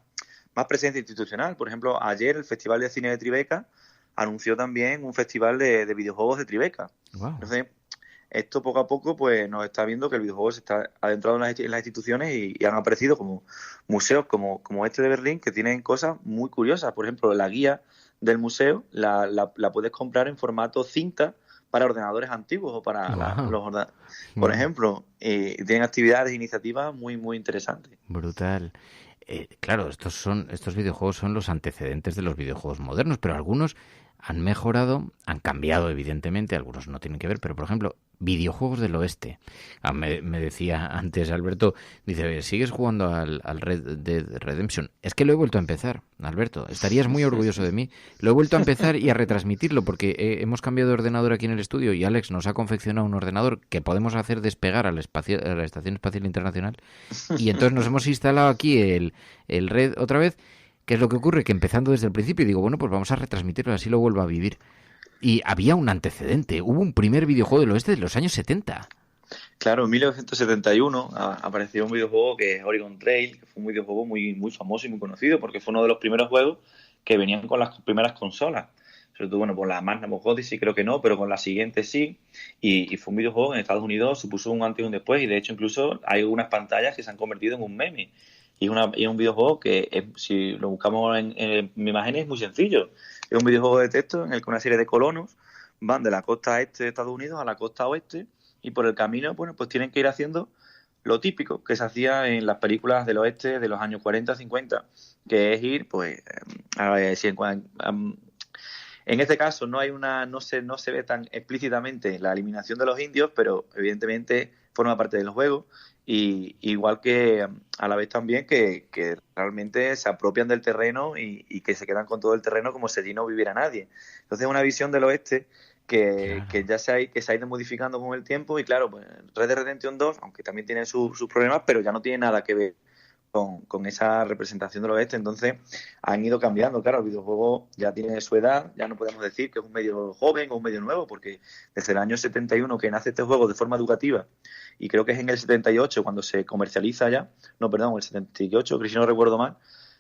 presencia institucional. Por ejemplo, ayer el Festival de Cine de Tribeca anunció también un festival de videojuegos de Tribeca. Wow. Entonces, esto poco a poco pues nos está viendo que el videojuego se está adentrando en las instituciones, y han aparecido como museos como este de Berlín, que tienen cosas muy curiosas. Por ejemplo, la guía del museo la puedes comprar en formato cinta para ordenadores antiguos o para por ejemplo, tienen actividades e iniciativas muy, muy interesantes. Brutal. Claro, estos videojuegos son los antecedentes de los videojuegos modernos, pero algunos han mejorado, han cambiado evidentemente, algunos no tienen que ver, pero por ejemplo, videojuegos del oeste. Me decía antes Alberto, dice, ¿sigues jugando al Red Dead Redemption? Es que lo he vuelto a empezar, Alberto, estarías muy orgulloso de mí. Lo he vuelto a empezar y a retransmitirlo porque hemos cambiado de ordenador aquí en el estudio y Alex nos ha confeccionado un ordenador que podemos hacer despegar a la Estación Espacial Internacional, y entonces nos hemos instalado aquí el Red otra vez. ¿Qué es lo que ocurre? Que empezando desde el principio digo, bueno, pues vamos a retransmitirlo, así lo vuelvo a vivir. Y había un antecedente, hubo un primer videojuego del oeste de los años 70. Claro, en 1971 apareció un videojuego que es Oregon Trail, que fue un videojuego muy, muy famoso y muy conocido porque fue uno de los primeros juegos que venían con las primeras consolas. Sobre todo, bueno, por la Magnum Odyssey creo que no, pero con la siguiente sí. Y fue un videojuego en Estados Unidos, supuso un antes y un después, y de hecho incluso hay unas pantallas que se han convertido en un meme. Y es un videojuego que, si lo buscamos en imágenes, es muy sencillo. Es un videojuego de texto en el que una serie de colonos van de la costa este de Estados Unidos a la costa oeste, y por el camino, bueno, pues tienen que ir haciendo lo típico que se hacía en las películas del oeste de los años 40, 50, que es ir, pues, en este caso no se ve tan explícitamente la eliminación de los indios, pero evidentemente forma parte del juego. Y igual que a la vez también que realmente se apropian del terreno y que se quedan con todo el terreno como si allí no viviera nadie. Entonces es una visión del oeste que ya se ha ido modificando con el tiempo, y claro, pues Red Dead Redemption 2, aunque también tiene sus problemas, pero ya no tiene nada que ver con esa representación del oeste. Entonces han ido cambiando. Claro, el videojuego ya tiene su edad, ya no podemos decir que es un medio joven o un medio nuevo, porque desde el año 71 que nace este juego de forma educativa, y creo que es en el 78 cuando se comercializa el 78, que si no recuerdo mal,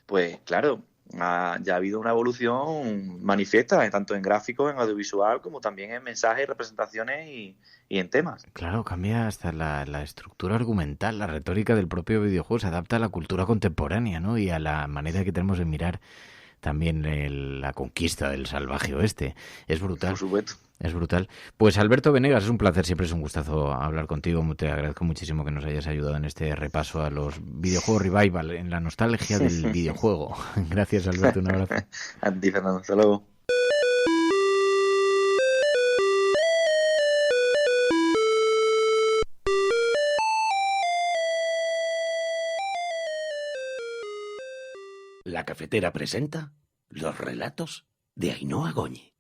pues claro, ya ha habido una evolución manifiesta, tanto en gráficos, en audiovisual, como también en mensajes, representaciones y en temas. Claro, cambia hasta la estructura argumental, la retórica del propio videojuego se adapta a la cultura contemporánea, ¿no? Y a la manera que tenemos de mirar también la conquista del salvaje oeste. Es brutal. Por supuesto. Es brutal. Pues Alberto Venegas, es un placer, siempre es un gustazo hablar contigo. Te agradezco muchísimo que nos hayas ayudado en este repaso a los videojuegos revival, en la nostalgia del videojuego. Gracias, Alberto, un abrazo. A ti, Fernando, hasta luego. La Cafetera presenta los relatos de Ainhoa Goñi.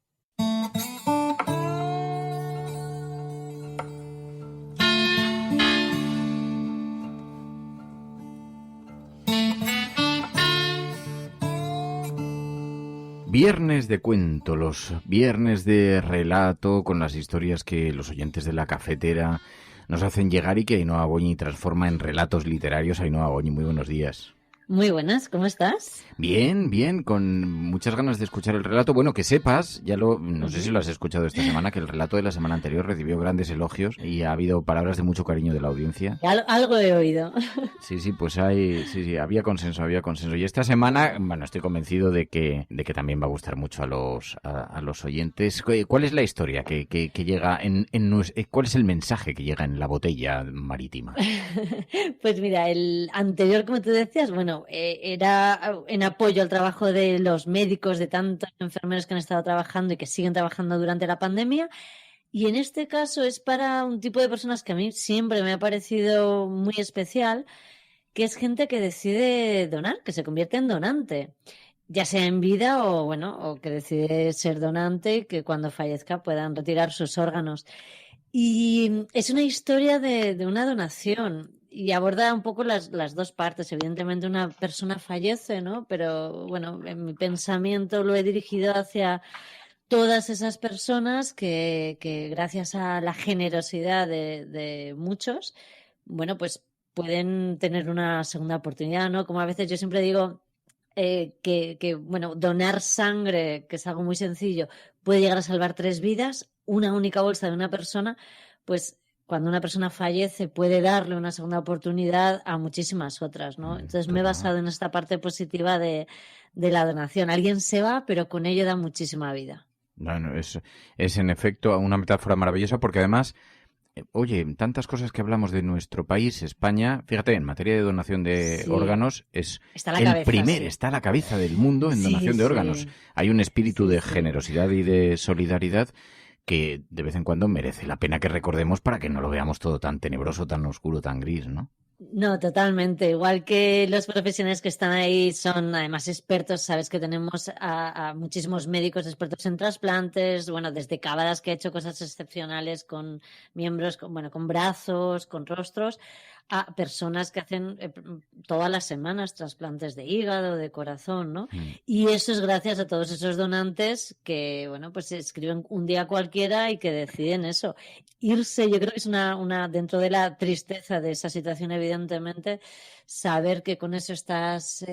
Viernes de cuento, los viernes de relato con las historias que los oyentes de La Cafetera nos hacen llegar y que Ainhoa Goñi transforma en relatos literarios. Ainhoa Goñi, muy buenos días. Muy buenas, ¿cómo estás? Bien, bien, con muchas ganas de escuchar el relato. Bueno, que sepas, no sé si lo has escuchado esta semana, que el relato de la semana anterior recibió grandes elogios y ha habido palabras de mucho cariño de la audiencia. Algo he oído. Sí, pues había consenso. Y esta semana, bueno, estoy convencido de que también va a gustar mucho a los oyentes. ¿Cuál es la historia que llega cuál es el mensaje que llega en la botella marítima? Pues mira, el anterior, como tú decías, bueno, era en apoyo al trabajo de los médicos, de tantos enfermeros que han estado trabajando y que siguen trabajando durante la pandemia. Y en este caso es para un tipo de personas que a mí siempre me ha parecido muy especial, que es gente que decide donar, que se convierte en donante, ya sea en vida o que decide ser donante y que cuando fallezca puedan retirar sus órganos. Y es una historia de una donación. y aborda un poco las dos partes. Evidentemente una persona fallece, ¿no? Pero bueno, en mi pensamiento lo he dirigido hacia todas esas personas que gracias a la generosidad de muchos, bueno, pues pueden tener una segunda oportunidad, ¿no? Como a veces yo siempre digo bueno, donar sangre, que es algo muy sencillo, puede llegar a salvar 3 vidas. Una única bolsa de una persona, pues cuando una persona fallece puede darle una segunda oportunidad a muchísimas otras, ¿no? Entonces me he basado en esta parte positiva de la donación. Alguien se va, pero con ello da muchísima vida. Bueno, es en efecto una metáfora maravillosa porque además, oye, tantas cosas que hablamos de nuestro país, España, fíjate, en materia de donación de órganos, está a la cabeza del mundo en donación de órganos. Hay un espíritu de generosidad y de solidaridad que de vez en cuando merece la pena que recordemos para que no lo veamos todo tan tenebroso, tan oscuro, tan gris, ¿no? No, totalmente. Igual que los profesionales que están ahí son además expertos, sabes que tenemos a muchísimos médicos expertos en trasplantes, bueno, desde Cábadas, que ha hecho cosas excepcionales con miembros, con brazos, con rostros, a personas que hacen todas las semanas trasplantes de hígado, de corazón, ¿no? Y eso es gracias a todos esos donantes que, bueno, pues se escriben un día cualquiera y que deciden eso. Irse, yo creo que es una dentro de la tristeza de esa situación, evidentemente, saber que con eso estás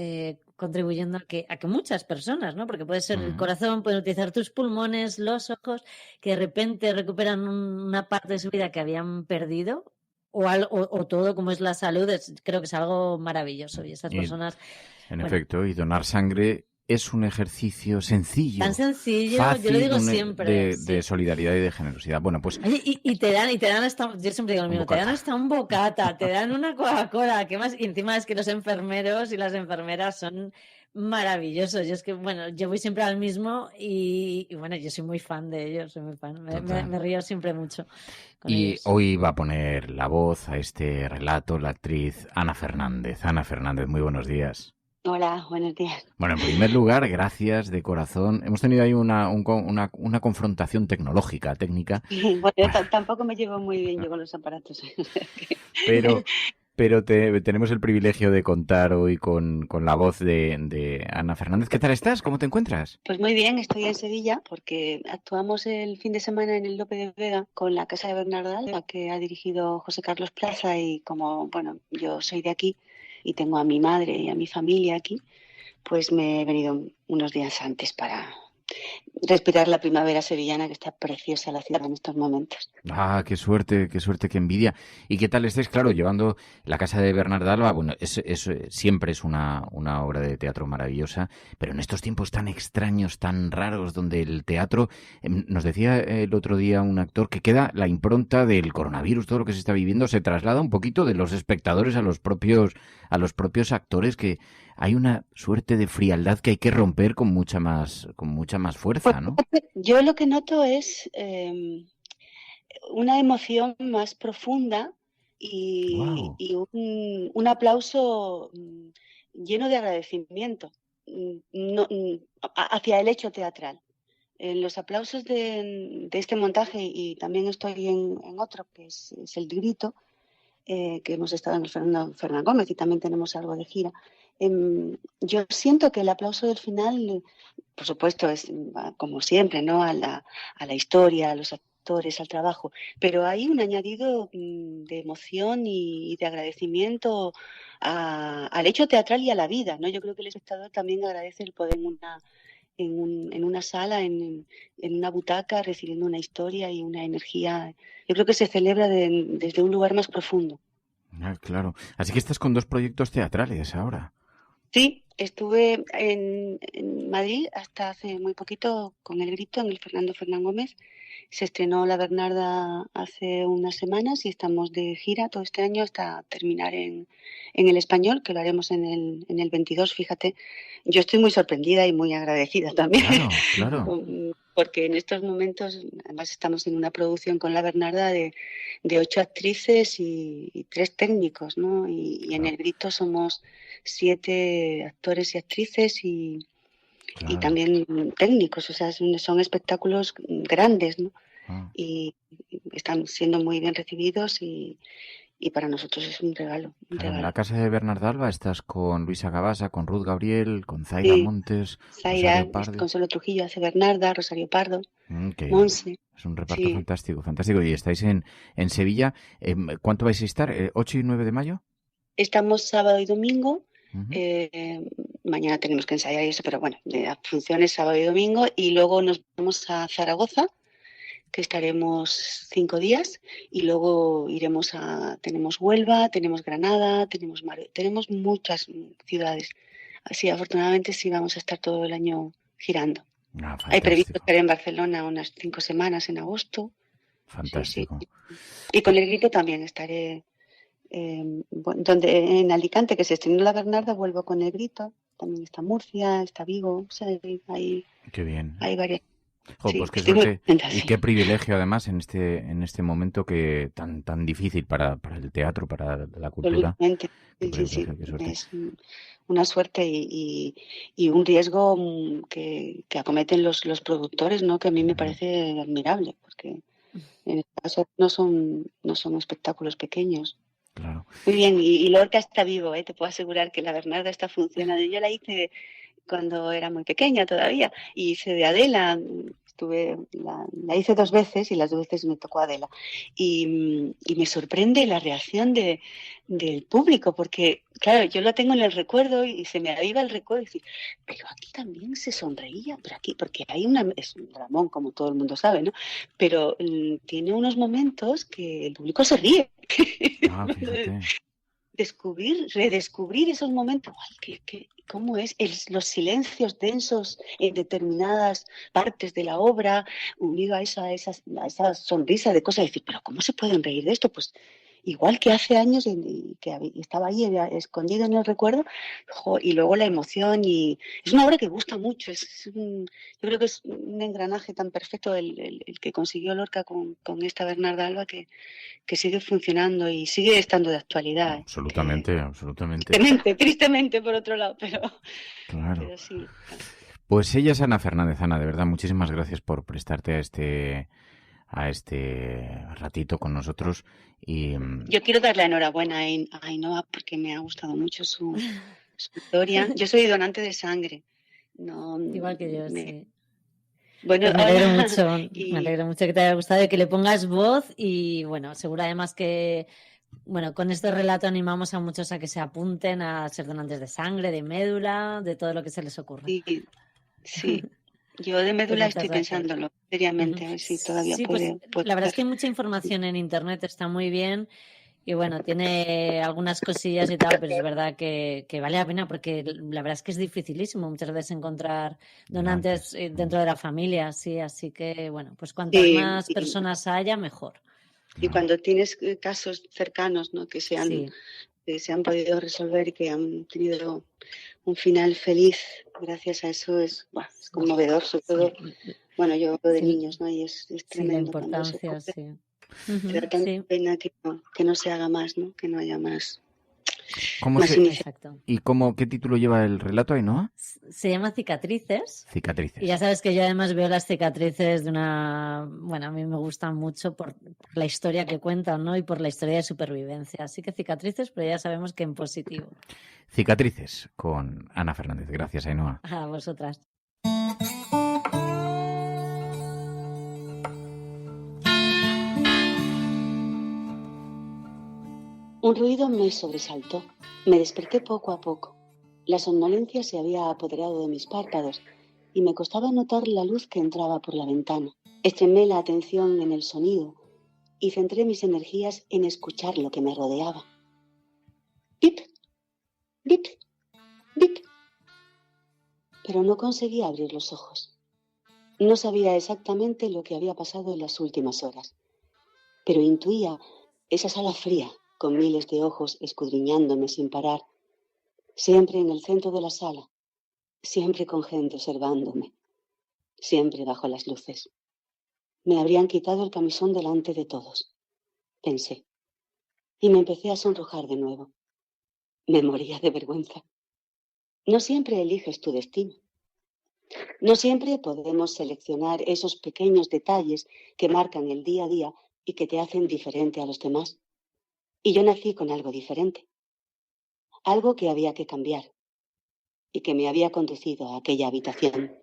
contribuyendo a que muchas personas, ¿no? Porque puede ser el corazón, pueden utilizar tus pulmones, los ojos, que de repente recuperan una parte de su vida que habían perdido. O todo, como es la salud, creo que es algo maravilloso. Y esas personas... En efecto, y donar sangre es un ejercicio sencillo. Tan sencillo, fácil, yo lo digo siempre. De solidaridad y de generosidad. Bueno, pues... Oye, y te dan hasta... Yo siempre digo lo mismo, te dan hasta un bocata, te dan una Coca-Cola, ¿qué más? Y encima es que los enfermeros y las enfermeras son... maravilloso. Yo es que, bueno, yo voy siempre al mismo y bueno, yo soy muy fan de ellos, soy muy fan. Me río siempre mucho con ellos. Hoy va a poner la voz a este relato la actriz Ana Fernández. Ana Fernández, muy buenos días. Hola, buenos días. Bueno, en primer lugar, gracias de corazón. Hemos tenido ahí una confrontación técnica. Bueno, yo tampoco me llevo muy bien yo con los aparatos. Pero tenemos el privilegio de contar hoy con la voz de Ana Fernández. ¿Qué tal estás? ¿Cómo te encuentras? Pues muy bien, estoy en Sevilla porque actuamos el fin de semana en el Lope de Vega con la Casa de Bernarda Alba, que ha dirigido José Carlos Plaza, y como, bueno, yo soy de aquí y tengo a mi madre y a mi familia aquí, pues me he venido unos días antes para respirar la primavera sevillana, que está preciosa la ciudad en estos momentos. Ah, qué suerte, qué envidia. ¿Y qué tal estáis? Claro, llevando la Casa de Bernarda Alba, bueno, siempre es una obra de teatro maravillosa, pero en estos tiempos tan extraños, tan raros, donde el teatro, nos decía el otro día un actor, que queda la impronta del coronavirus, todo lo que se está viviendo, se traslada un poquito de los espectadores a los propios actores, que hay una suerte de frialdad que hay que romper con mucha más fuerza, ¿no? Yo lo que noto es una emoción más profunda y un aplauso lleno de agradecimiento hacia el hecho teatral. En los aplausos de este montaje, y también estoy en otro, que es El Grito, que hemos estado en el Fernán Gómez y también tenemos algo de gira. Yo siento que el aplauso del final, por supuesto, es como siempre, ¿no? A la historia, a los actores, al trabajo, pero hay un añadido de emoción y de agradecimiento al hecho teatral y a la vida, ¿no? Yo creo que el espectador también agradece el poder en una sala, en una butaca, recibiendo una historia y una energía. Yo creo que se celebra desde un lugar más profundo. Ah, claro. Así que estás con 2 proyectos teatrales ahora. Sí, estuve en Madrid hasta hace muy poquito con El Grito, en el Fernán Gómez. Se estrenó La Bernarda hace unas semanas y estamos de gira todo este año hasta terminar en el Español, que lo haremos en el 22, fíjate. Yo estoy muy sorprendida y muy agradecida también. Claro. Porque en estos momentos, además, estamos en una producción con La Bernarda de 8 actrices y 3 técnicos, ¿no? Y en El Grito somos 7 actores y actrices y también técnicos, o sea, son espectáculos grandes, ¿no? Y están siendo muy bien recibidos y para nosotros es un regalo. Claro, en la casa de Bernarda Alba estás con Luisa Gabasa, con Ruth Gabriel, con Zaira Sí, Montes, Zaira, Rosario Pardo. Consuelo Trujillo hace Bernarda, Rosario Pardo, Que Monse. es un reparto Sí. fantástico, fantástico. Y estáis en Sevilla. ¿Cuánto vais a estar? ¿8 y 9 de mayo? Estamos sábado y domingo. Ujú. Mañana tenemos que ensayar y eso, pero bueno, las funciones sábado y domingo. Y luego nos vamos a Zaragoza, que estaremos 5 días. Y luego tenemos Huelva, tenemos Granada, tenemos muchas ciudades. Así, afortunadamente, sí vamos a estar todo el año girando. Hay previsto estar en Barcelona unas 5 semanas en agosto. Fantástico. Sí. Y con El Grito también estaré donde en Alicante, que se estrenó la Bernarda, vuelvo con El Grito. También está Murcia, está Vigo. O sea, Qué bien. hay varias. Jo, Sí, pues qué estoy muy suerte contenta, y sí. qué privilegio además en este momento que tan difícil para el teatro, para la cultura. Absolutamente. Qué Sí, sí, sí. privilegio, qué suerte. Es una suerte y un riesgo que acometen los productores, ¿no? Que a mí me parece admirable, porque en este caso no son espectáculos pequeños. Claro. Muy bien, y Lorca está vivo, te puedo asegurar que la Bernarda está funcionando. Yo la hice cuando era muy pequeña todavía, y hice de Adela, la hice 2 veces y las 2 veces me tocó Adela. Y me sorprende la reacción del público, porque, claro, yo la tengo en el recuerdo y se me aviva el recuerdo y decir, pero aquí también se sonreía, pero aquí, porque es un dramón, como todo el mundo sabe, ¿no? Pero tiene unos momentos que el público se ríe. Ah, fíjate. Redescubrir esos momentos, ¿cómo es? Los silencios densos en determinadas partes de la obra, unido a esa sonrisa de cosas, decir, pero ¿cómo se pueden reír de esto? Pues igual que hace años que estaba ahí escondido en el recuerdo, y luego la emoción, y es una obra que gusta mucho, yo creo que es un engranaje tan perfecto el que consiguió Lorca con esta Bernarda Alba que sigue funcionando y sigue estando de actualidad. Absolutamente, absolutamente. Tristemente por otro lado, pero sí. Pues ella es Ana Fernández. Ana, de verdad, muchísimas gracias por prestarte a este ratito con nosotros. Y yo quiero darle enhorabuena a Ainhoa porque me ha gustado mucho su historia. Yo soy donante de sangre. Igual que yo, sí. Bueno, pues me alegro mucho que te haya gustado y que le pongas voz y bueno, seguro además que con este relato animamos a muchos a que se apunten a ser donantes de sangre, de médula, de todo lo que se les ocurra. Sí. Yo de médula estoy pensándolo seriamente, a ver si todavía puede. La verdad es que hay mucha información en internet, está muy bien. Y bueno, tiene algunas cosillas y tal, pero es verdad que vale la pena porque la verdad es que es dificilísimo muchas veces encontrar donantes dentro de la familia, sí, así que bueno, pues cuantas más personas haya, mejor. Y cuando tienes casos cercanos, ¿no? que se han podido resolver y que han tenido un final feliz gracias a eso, es conmovedor, sobre todo, bueno, yo hablo de niños, ¿no? Y es tremendo. La importancia, sí. Me da tanta pena que no se haga más, ¿no? Que no haya más. ¿Y qué título lleva el relato, Ainhoa? Se llama Cicatrices. Cicatrices. Y ya sabes que yo además veo las cicatrices a mí me gustan mucho por la historia que cuentan, ¿no? Y por la historia de supervivencia. Así que Cicatrices, pero ya sabemos que en positivo. Cicatrices con Ana Fernández. Gracias, Ainhoa. A vosotras. Un ruido me sobresaltó. Me desperté poco a poco. La somnolencia se había apoderado de mis párpados y me costaba notar la luz que entraba por la ventana. Extremé la atención en el sonido y centré mis energías en escuchar lo que me rodeaba. ¡Pip! ¡Pip! ¡Pip! Pero no conseguía abrir los ojos. No sabía exactamente lo que había pasado en las últimas horas, pero intuía esa sala fría con miles de ojos escudriñándome sin parar, siempre en el centro de la sala, siempre con gente observándome, siempre bajo las luces. Me habrían quitado el camisón delante de todos, pensé, y me empecé a sonrojar de nuevo. Me moría de vergüenza. No siempre eliges tu destino. No siempre podemos seleccionar esos pequeños detalles que marcan el día a día y que te hacen diferente a los demás. Y yo nací con algo diferente, algo que había que cambiar y que me había conducido a aquella habitación.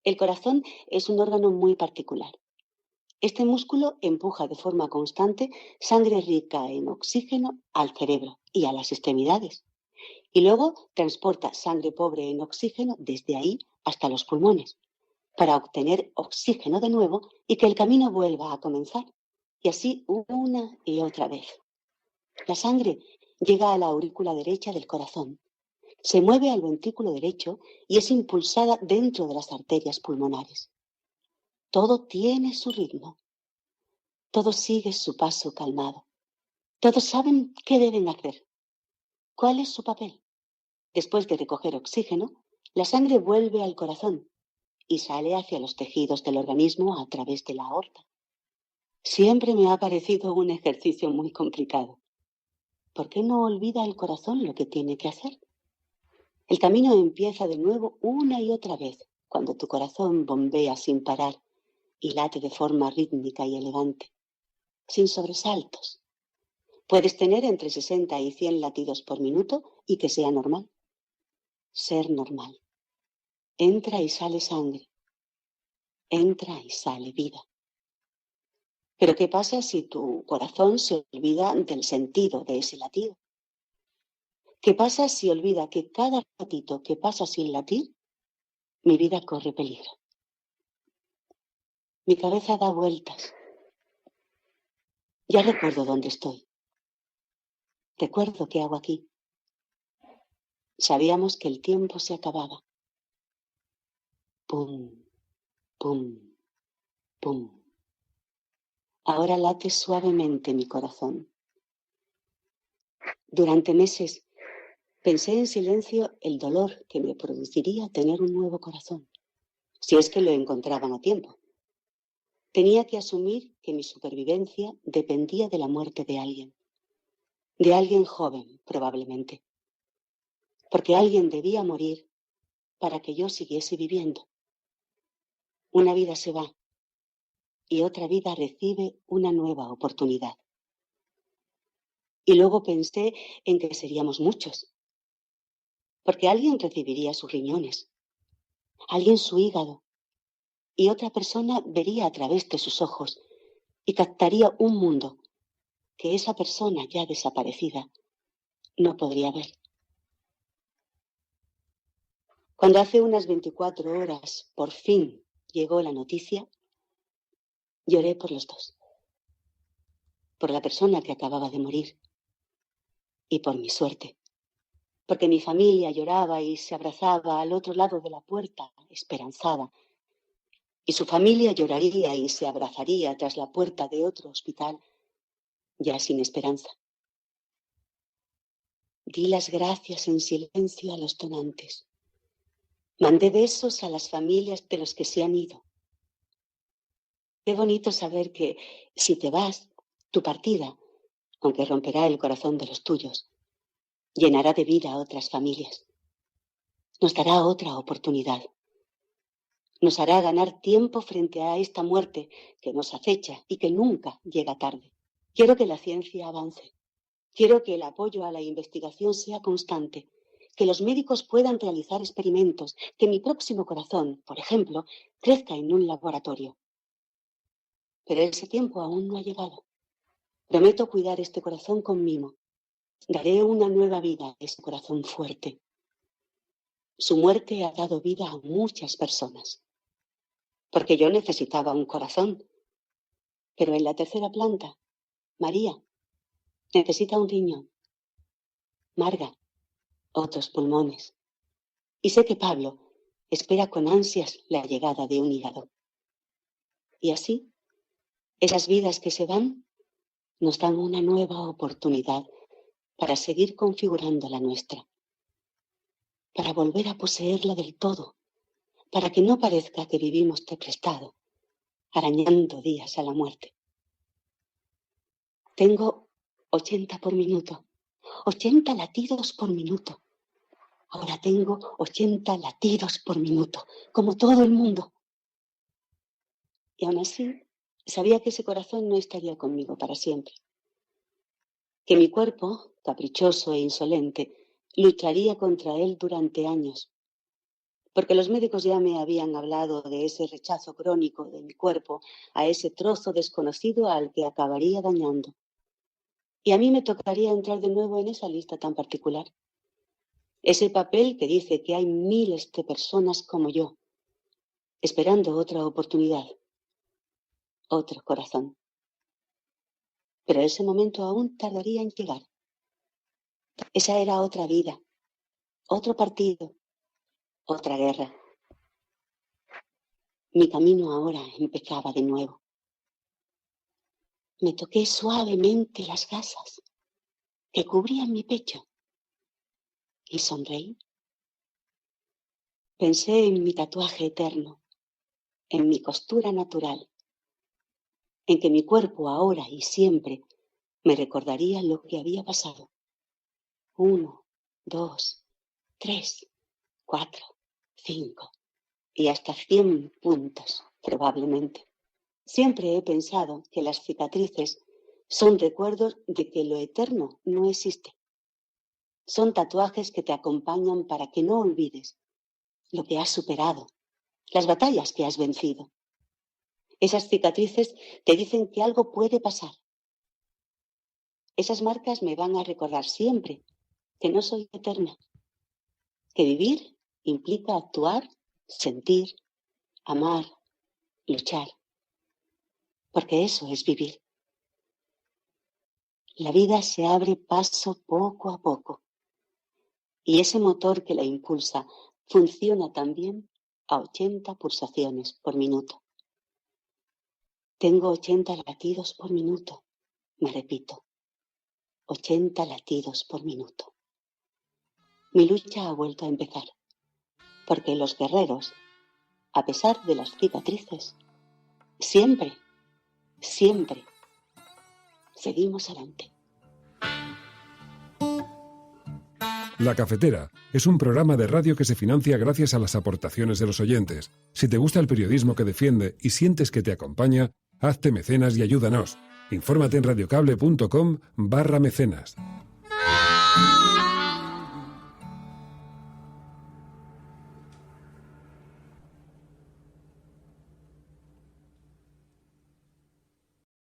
El corazón es un órgano muy particular. Este músculo empuja de forma constante sangre rica en oxígeno al cerebro y a las extremidades. Y luego transporta sangre pobre en oxígeno desde ahí hasta los pulmones, para obtener oxígeno de nuevo y que el camino vuelva a comenzar. Y así una y otra vez. La sangre llega a la aurícula derecha del corazón, se mueve al ventrículo derecho y es impulsada dentro de las arterias pulmonares. Todo tiene su ritmo. Todo sigue su paso calmado. Todos saben qué deben hacer. ¿Cuál es su papel? Después de recoger oxígeno, la sangre vuelve al corazón y sale hacia los tejidos del organismo a través de la aorta. Siempre me ha parecido un ejercicio muy complicado. ¿Por qué no olvida el corazón lo que tiene que hacer? El camino empieza de nuevo una y otra vez, cuando tu corazón bombea sin parar y late de forma rítmica y elegante, sin sobresaltos. Puedes tener entre 60 y 100 latidos por minuto y que sea normal. Ser normal. Entra y sale sangre. Entra y sale vida. Pero ¿qué pasa si tu corazón se olvida del sentido de ese latido? ¿Qué pasa si olvida que cada ratito que pasa sin latir, mi vida corre peligro? Mi cabeza da vueltas. Ya recuerdo dónde estoy. Recuerdo qué hago aquí. Sabíamos que el tiempo se acababa. Pum, pum, pum. Ahora late suavemente mi corazón. Durante meses pensé en silencio el dolor que me produciría tener un nuevo corazón, si es que lo encontraban a tiempo. Tenía que asumir que mi supervivencia dependía de la muerte de alguien joven, probablemente, porque alguien debía morir para que yo siguiese viviendo. Una vida se va y otra vida recibe una nueva oportunidad. Y luego pensé en que seríamos muchos, porque alguien recibiría sus riñones, alguien su hígado, y otra persona vería a través de sus ojos y captaría un mundo que esa persona ya desaparecida no podría ver. Cuando hace unas 24 horas por fin llegó la noticia, lloré por los dos, por la persona que acababa de morir y por mi suerte, porque mi familia lloraba y se abrazaba al otro lado de la puerta, esperanzada, y su familia lloraría y se abrazaría tras la puerta de otro hospital, ya sin esperanza. Di las gracias en silencio a los donantes. Mandé besos a las familias de los que se han ido. Qué bonito saber que, si te vas, tu partida, aunque romperá el corazón de los tuyos, llenará de vida a otras familias. Nos dará otra oportunidad. Nos hará ganar tiempo frente a esta muerte que nos acecha y que nunca llega tarde. Quiero que la ciencia avance. Quiero que el apoyo a la investigación sea constante, que los médicos puedan realizar experimentos, que mi próximo corazón, por ejemplo, crezca en un laboratorio. Pero ese tiempo aún no ha llegado. Prometo cuidar este corazón con mimo. Daré una nueva vida a ese corazón fuerte. Su muerte ha dado vida a muchas personas. Porque yo necesitaba un corazón. Pero en la tercera planta, María necesita un riñón. Marga, otros pulmones. Y sé que Pablo espera con ansias la llegada de un hígado. Y así, esas vidas que se van nos dan una nueva oportunidad para seguir configurando la nuestra, para volver a poseerla del todo, para que no parezca que vivimos de prestado, arañando días a la muerte. Tengo 80 por minuto, 80 latidos por minuto. Ahora tengo 80 latidos por minuto, como todo el mundo. Y aún así, sabía que ese corazón no estaría conmigo para siempre. que mi cuerpo, caprichoso e insolente, lucharía contra él durante años, porque los médicos ya me habían hablado de ese rechazo crónico de mi cuerpo a ese trozo desconocido al que acabaría dañando. Y a mí me tocaría entrar de nuevo en esa lista tan particular. Ese papel que dice que hay miles de personas como yo, esperando otra oportunidad, otro corazón. Pero ese momento aún tardaría en llegar. Esa era otra vida, otro partido, otra guerra. Mi camino ahora empezaba de nuevo. Me toqué suavemente las gasas que cubrían mi pecho y sonreí. Pensé en mi tatuaje eterno, en mi costura natural, en que mi cuerpo ahora y siempre me recordaría lo que había pasado. 1, 2, 3, 4, 5 y hasta 100 puntos, probablemente. Siempre he pensado que las cicatrices son recuerdos de que lo eterno no existe. Son tatuajes que te acompañan para que no olvides lo que has superado, las batallas que has vencido. Esas cicatrices te dicen que algo puede pasar. Esas marcas me van a recordar siempre que no soy eterna, que vivir implica actuar, sentir, amar, luchar, porque eso es vivir. La vida se abre paso poco a poco y ese motor que la impulsa funciona también a 80 pulsaciones por minuto. Tengo 80 latidos por minuto, me repito, 80 latidos por minuto. Mi lucha ha vuelto a empezar, porque los guerreros, a pesar de las cicatrices, siempre, siempre seguimos adelante. La Cafetera es un programa de radio que se financia gracias a las aportaciones de los oyentes. Si te gusta el periodismo que defiende y sientes que te acompaña, hazte mecenas y ayúdanos. Infórmate en radiocable.com/mecenas.